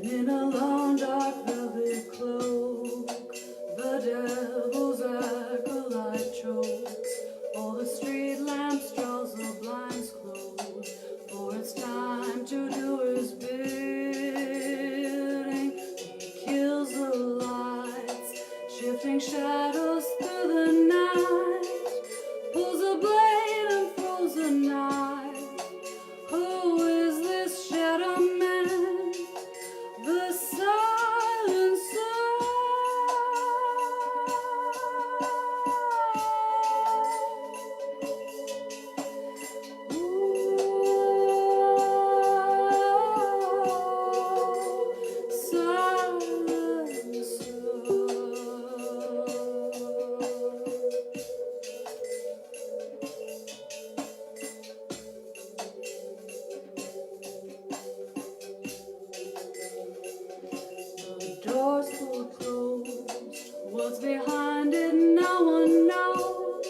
In a long dark velvet cloak, the devil's acolyte chokes. All the street lamps draws the blinds close, for it's time to do his bidding. He kills the lights, shifting shadows through the night, pulls a blade and throws a knife. Who is this shadow man? The silencer. Doors full closed, what's behind it no one knows.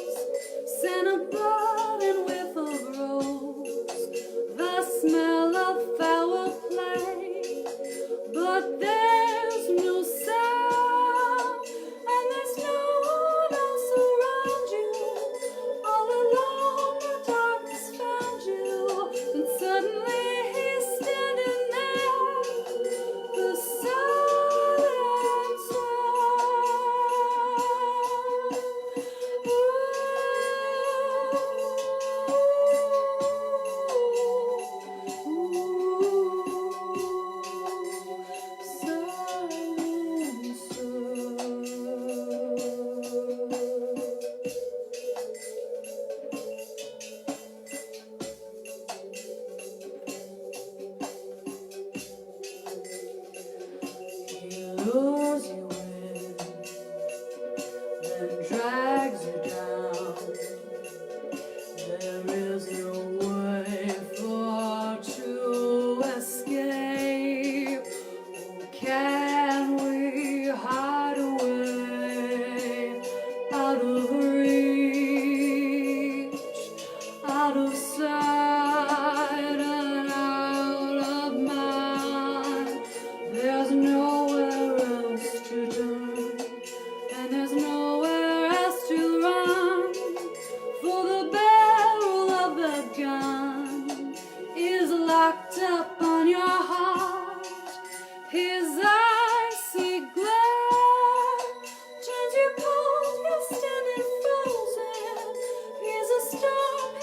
Scent of blood and whiff of rose, the smell of foul play. But there's no sound, and there's no one else around you. All alone the darkness found you, and suddenly he's standing there. The lures you in, then drags you down. There is no way for to escape. Oh, can we hide away, out of reach, out of sight and out of mind? There's nowhere else to turn, and there's nowhere else to run, for the barrel of the gun is locked up on your heart. His icy glare turns you cold, you're standing frozen. He's a storm,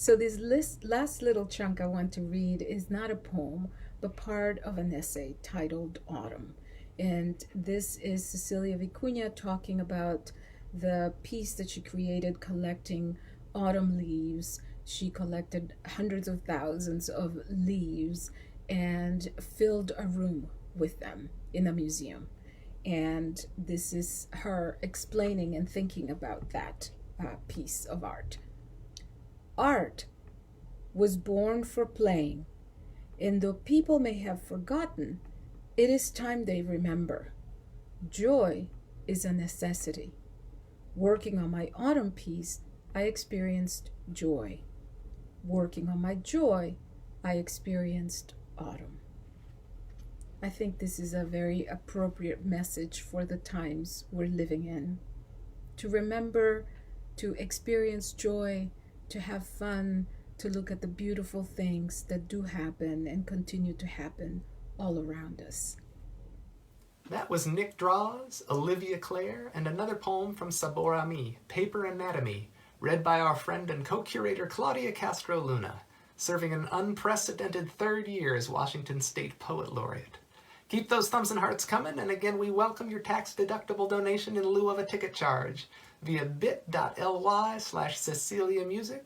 So this last little chunk I want to read is not a poem, but part of an essay titled Autumn. And this is Cecilia Vicuña talking about the piece that she created collecting autumn leaves. She collected hundreds of thousands of leaves and filled a room with them in a museum. And this is her explaining and thinking about that piece of art. Art was born for playing, and though people may have forgotten, it is time they remember. Joy is a necessity. Working on my autumn piece, I experienced joy. Working on my joy, I experienced autumn. I think this is a very appropriate message for the times we're living in. To remember, to experience joy, to have fun, to look at the beautiful things that do happen and continue to happen all around us. That was Nick Droz, Olivia Claire, and another poem from Saborami, Paper Anatomy, read by our friend and co-curator Claudia Castro Luna, serving an unprecedented third year as Washington State Poet Laureate. Keep those thumbs and hearts coming, and again, we welcome your tax-deductible donation in lieu of a ticket charge via bit.ly/CeciliaMusic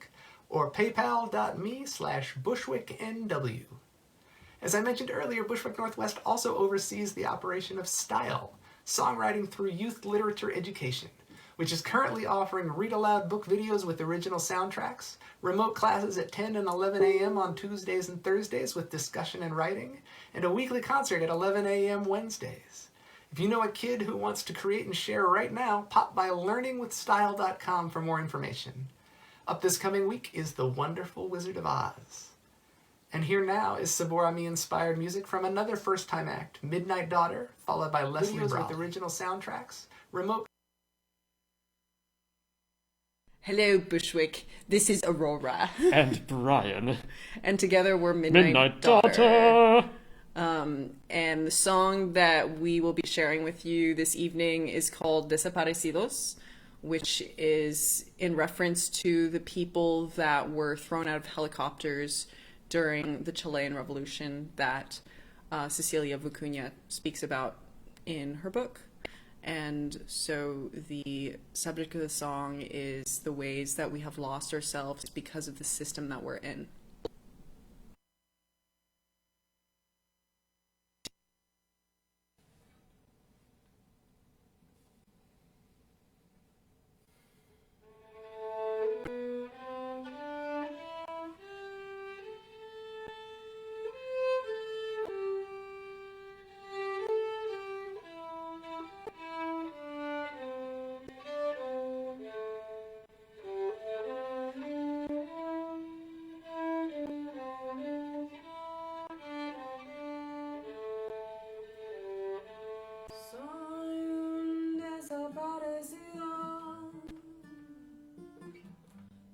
or paypal.me/BushwickNW. As I mentioned earlier, Bushwick Northwest also oversees the operation of Style, songwriting through youth literature education, which is currently offering read-aloud book videos with original soundtracks, remote classes at 10 and 11 a.m. on Tuesdays and Thursdays with discussion and writing, and a weekly concert at 11 a.m. Wednesdays. If you know a kid who wants to create and share right now, pop by learningwithstyle.com for more information. Up this coming week is The Wonderful Wizard of Oz. And here now is Saborami-inspired music from another first-time act, Midnight Daughter, followed by Leslie Brock with original soundtracks, remote... Hello, Bushwick. This is Aurora. And Brian. And together we're Midnight Daughter. And the song that we will be sharing with you this evening is called Desaparecidos, which is in reference to the people that were thrown out of helicopters during the Chilean Revolution that Cecilia Vicuña speaks about in her book. And so the subject of the song is the ways that we have lost ourselves because of the system that we're in.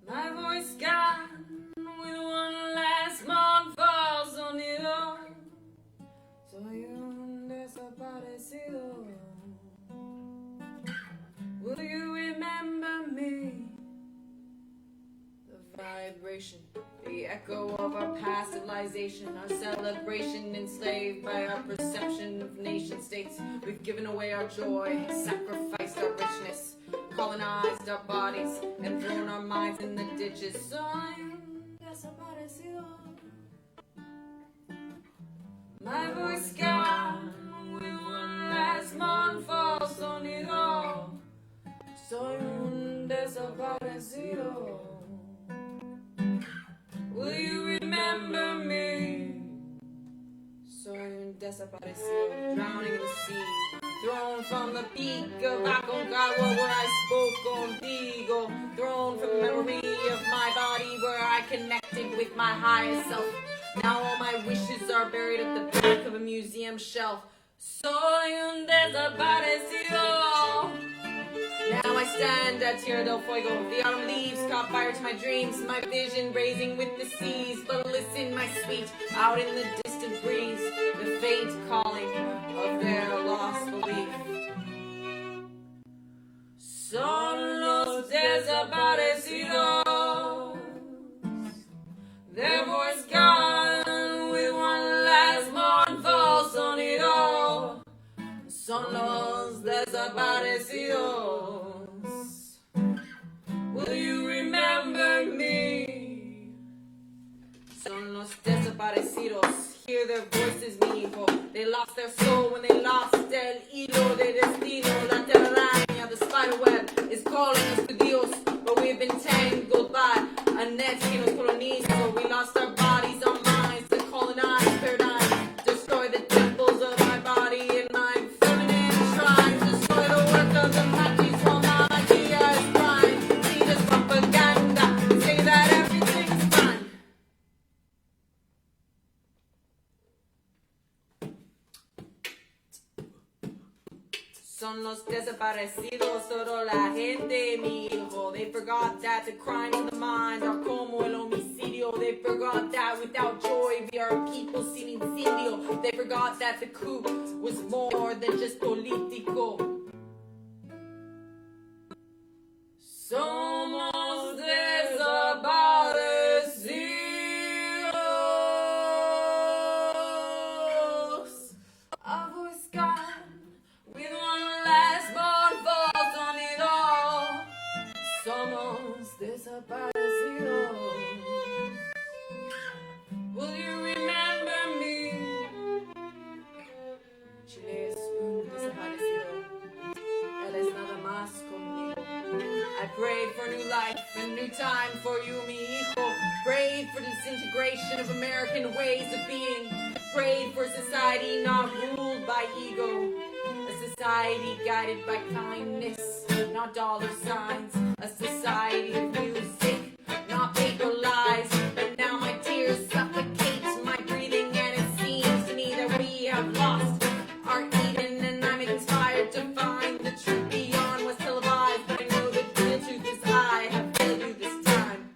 My voice gone with one last mournful sonido. Soy un desaparecido. Will you remember me? The vibration, the echo of our past civilization, our celebration enslaved by our perception of nation states. We've given away our joy, sacrificed our richness, colonized our bodies, and thrown our minds in the ditches. Soy un desaparecido. My voice gone with one last mournful sonido. Soy un desaparecido. Will you remember me? Soy un desaparecido, drowning in the sea, thrown from the peak of Aconcagua where I spoke contigo, thrown from memory of my body where I connected with my higher self. Now all my wishes are buried at the back of a museum shelf. Soy un desaparecido. Now I stand at Tierra del Fuego. The autumn leaves caught fire to my dreams, my vision raising with the seas. But listen, my sweet, out in the distant breeze, the faint calling of their lost belief. Son los desaparecidos. desaparecidos. Will you remember me? Son los desaparecidos. Hear their voices, mi hijo. They lost their soul when they lost el hilo de destino. La telaraña, the spider web, is calling us to Dios. But we've been tangled by a net que nos coloniza. We lost our bodies, our minds, to colonize paradigm. Destroy the temples of my body and mind. Feminine shrines. Destroy the work of the machis while my idea is blind. See this propaganda. Say that everything's fine. Son los desaparecidos, toda la gente, mi hijo. They forgot that the crimes of the mind are como el homicidio. They forgot that without joy we are people sin incendio. They forgot that the coup was more than just político. Somos desaparecidos. A voice gone with one last born false sonido. Somos desaparecidos. Will you remember me? Chile es un desaparecido. Él es nada más conmigo. I prayed for new life and new time for you, mi hijo. Prayed for disintegration of American ways of being. Prayed for a society not ruled by ego. A society guided by kindness, not dollar signs. A society of music, not paper lies. But now my tears suffocate my breathing, and it seems to me that we have lost our Eden. And I'm inspired to find the truth beyond what's televised. But I know the real truth is I have failed you this time.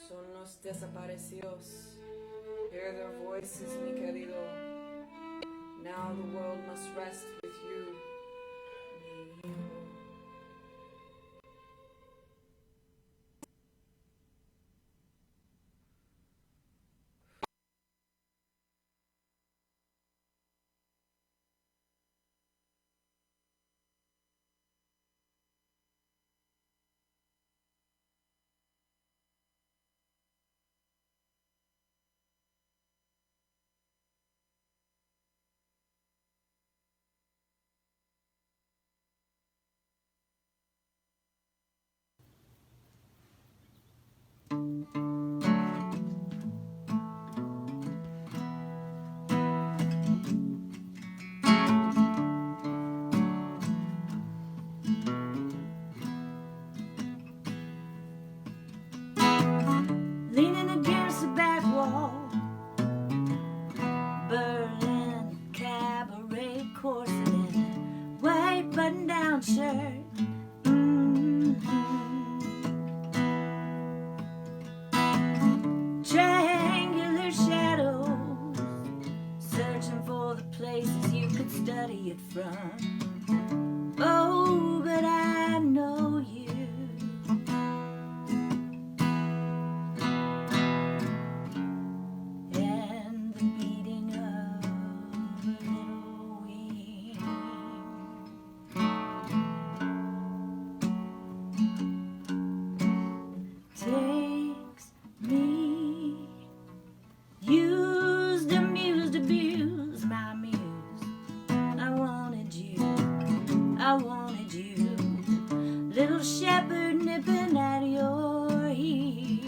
Son los desaparecidos. Hear their voices, mi querido. Now the world must rest with you, mi hijo. Leaning against the back wall, Berlin cabaret corset and white button-down shirt. Triangular shadows, searching for the places you could study it from. Oh, but I know you. And the beating of a little wing takes me. Used, amused, abused my muse. I wanted you, I wanted you. Little shepherd nipping at your heel.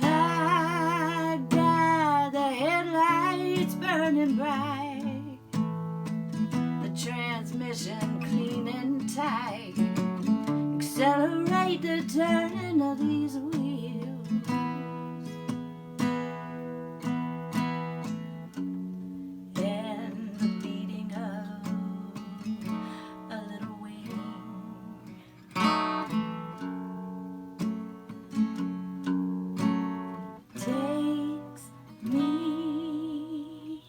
I got the headlights burning bright, the transmission clean and tight. Accelerate the turning of these wheels. And the beating of a little wing takes me.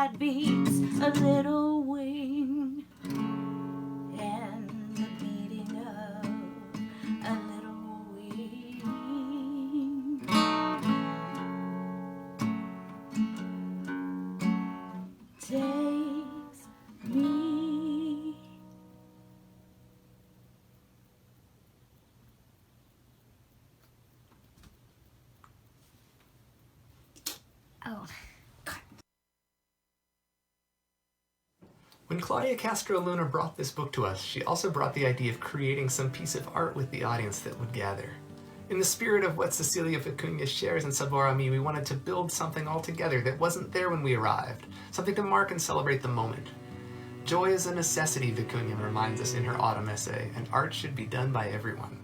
that beats a little wing, and the beating of a little wing takes me. Oh. When Claudia Castro Luna brought this book to us, she also brought the idea of creating some piece of art with the audience that would gather. In the spirit of what Cecilia Vicuña shares in Saborami, we wanted to build something all together that wasn't there when we arrived, something to mark and celebrate the moment. Joy is a necessity, Vicuña reminds us in her autumn essay, and art should be done by everyone.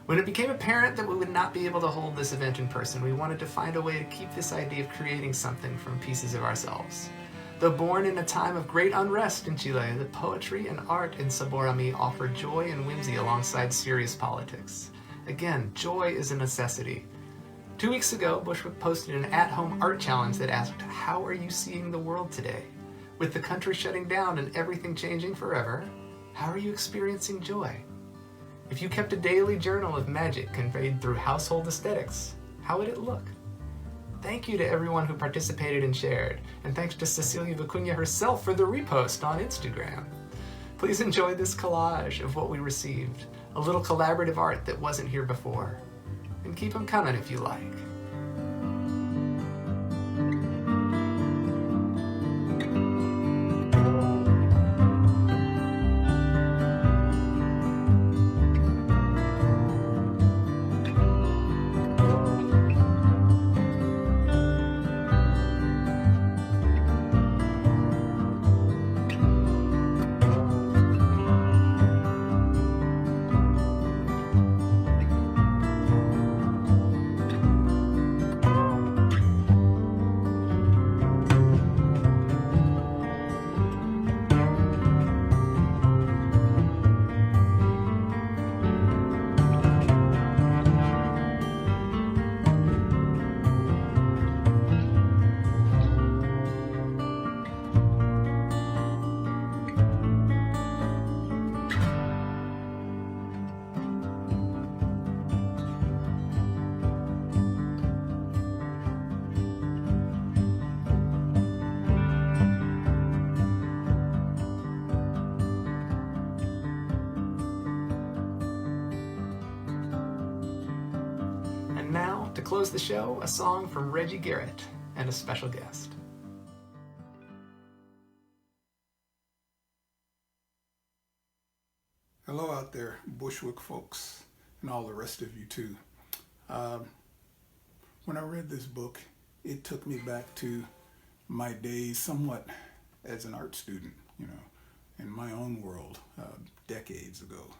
When it became apparent that we would not be able to hold this event in person, we wanted to find a way to keep this idea of creating something from pieces of ourselves. Though born in a time of great unrest in Chile, the poetry and art in Saborami offer joy and whimsy alongside serious politics. Again, joy is a necessity. 2 weeks ago, Bushwick posted an at-home art challenge that asked, how are you seeing the world today? With the country shutting down and everything changing forever, how are you experiencing joy? If you kept a daily journal of magic conveyed through household aesthetics, how would it look? Thank you to everyone who participated and shared, and thanks to Cecilia Vicuña herself for the repost on Instagram. Please enjoy this collage of what we received, a little collaborative art that wasn't here before. And keep them coming if you like. To close the show, a song from Reggie Garrett and a special guest. Hello out there, Bushwick folks, and all the rest of you too. When I read this book, it took me back to my days somewhat as an art student, in my own world, decades ago.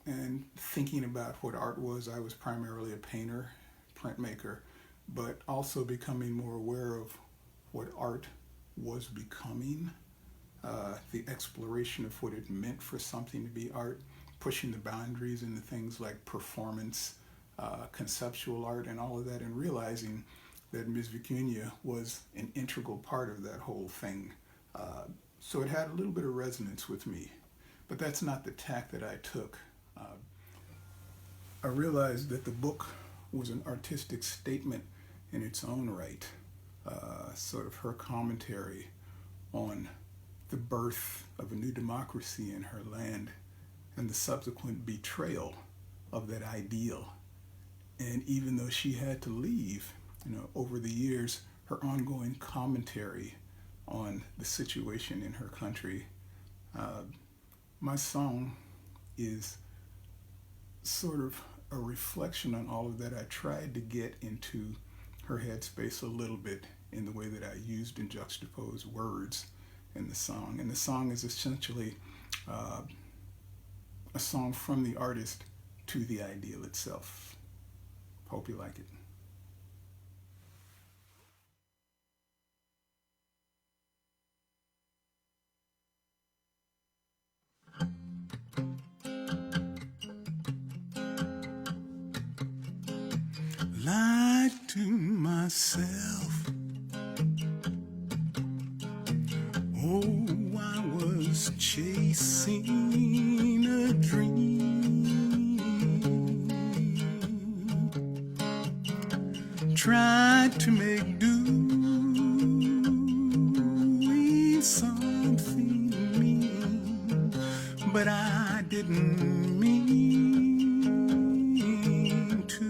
And thinking about what art was, I was primarily a painter, printmaker, but also becoming more aware of what art was becoming, the exploration of what it meant for something to be art, pushing the boundaries into things like performance, conceptual art, and all of that, and realizing that Ms. Vicuña was an integral part of that whole thing. So it had a little bit of resonance with me, but that's not the tack that I took. I realized that the book was an artistic statement in its own right, sort of her commentary on the birth of a new democracy in her land and the subsequent betrayal of that ideal. And even though she had to leave, over the years, her ongoing commentary on the situation in her country. My song is sort of a reflection on all of that. I tried to get into her headspace a little bit in the way that I used and juxtaposed words in the song. And the song is essentially a song from the artist to the ideal itself. Hope you like it. Lied to myself, chasing a dream. Tried to make do with something mean, but I didn't mean to.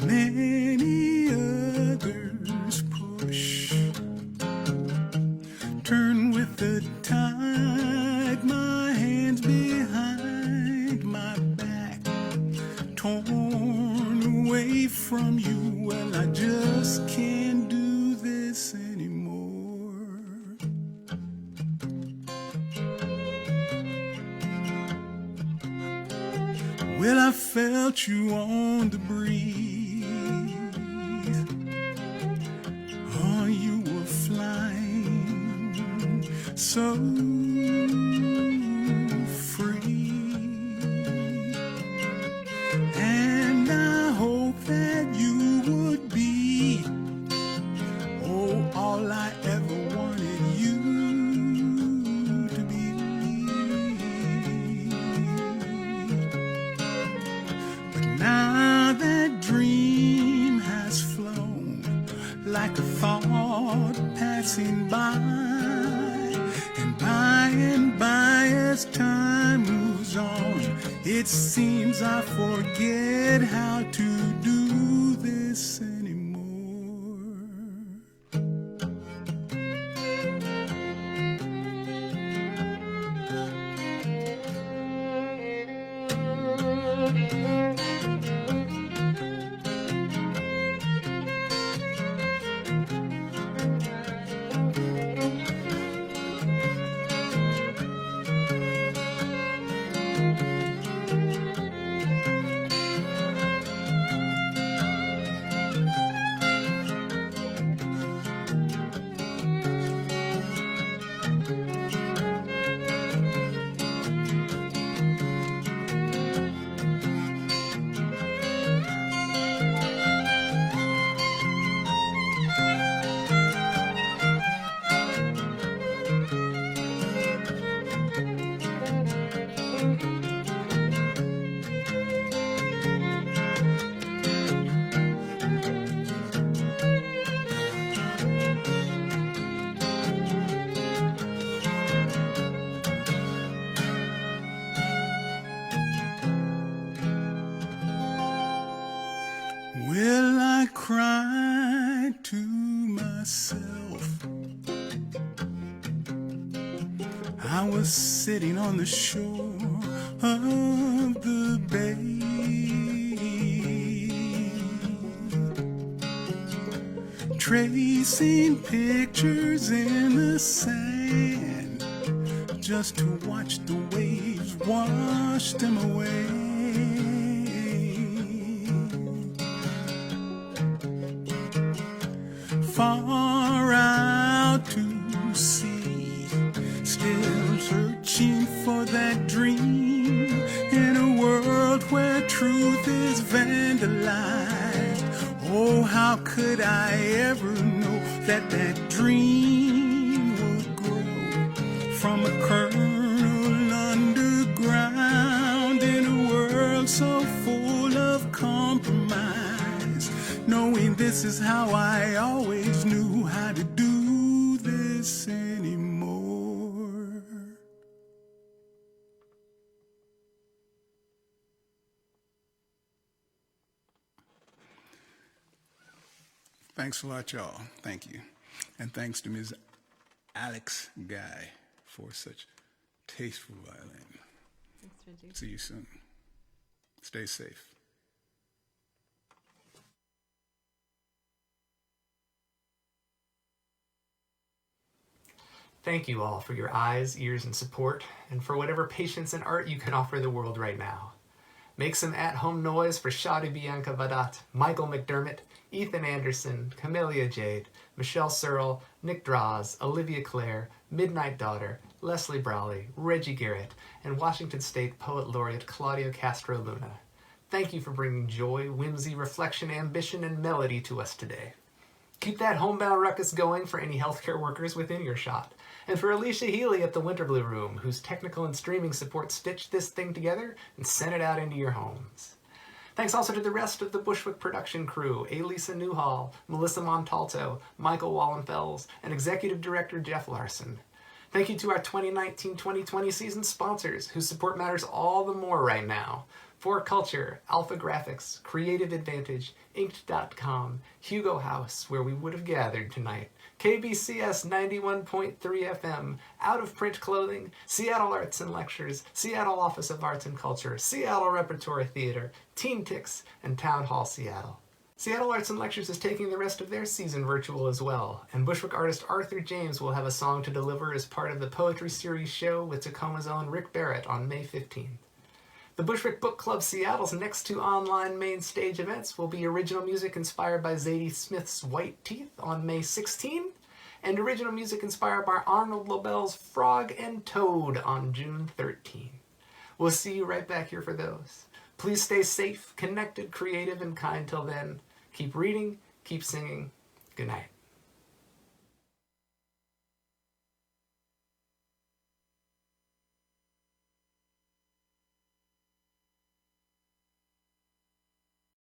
Many others push, turn with the tide, my hands behind my back, torn away from you. Well, I just can't do this anymore. Well, I felt you on the breeze. Oh, you were flying so free. And I hope that you would be, oh, all I ever wanted you to be. But now that dream has flown like a thought passing by, and by as time moves on, it seems I forget how to do this anymore. Well, I cried to myself. I was sitting on the shore of the bay, tracing pictures in the sand, just to watch the waves wash them away. Far out to sea, still searching for that dream, in a world where truth is vandalized. Oh, how could I ever know that that dream would grow from a kernel underground, in a world so full of compromise, knowing this is how I always knew how to do this anymore. Thanks a lot, y'all. Thank you. And thanks to Ms. Alex Guy for such tasteful violin. Thanks, Reggie. See you soon. Stay safe. Thank you all for your eyes, ears, and support, and for whatever patience and art you can offer the world right now. Make some at-home noise for Shaudi, Bianca, Vahdat, Mikel McDermott, Ethan Anderson, Camelia Jade, Michelle Searle, Nick Droz, Olivia Claire, Midnight Daughter, Leslie Brawley, Reggie Garrett, and Washington State Poet Laureate Claudia Castro Luna. Thank you for bringing joy, whimsy, reflection, ambition, and melody to us today. Keep that homebound ruckus going for any healthcare workers within earshot, And for Alicia Healy at the Winterblue Room, whose technical and streaming support stitched this thing together and sent it out into your homes. Thanks also to the rest of the Bushwick production crew, Elisa Newhall, Melissa Montalto, Michael Wallenfels, and Executive Director Jeff Larson. Thank you to our 2019-2020 season sponsors, whose support matters all the more right now. For Culture, Alpha Graphics, Creative Advantage, Inked.com, Hugo House, where we would have gathered tonight, KBCS 91.3 FM, Out of Print Clothing, Seattle Arts and Lectures, Seattle Office of Arts and Culture, Seattle Repertory Theater, Teen Tix, and Town Hall Seattle. Seattle Arts and Lectures is taking the rest of their season virtual as well, and Bushwick artist Arthur James will have a song to deliver as part of the Poetry Series show with Tacoma's own Rick Barrett on May 15th. The Bushwick Book Club Seattle's next two online main stage events will be original music inspired by Zadie Smith's White Teeth on May 16th, and original music inspired by Arnold Lobel's Frog and Toad on June 13th. We'll see you right back here for those. Please stay safe, connected, creative, and kind till then. Keep reading, keep singing. Good night.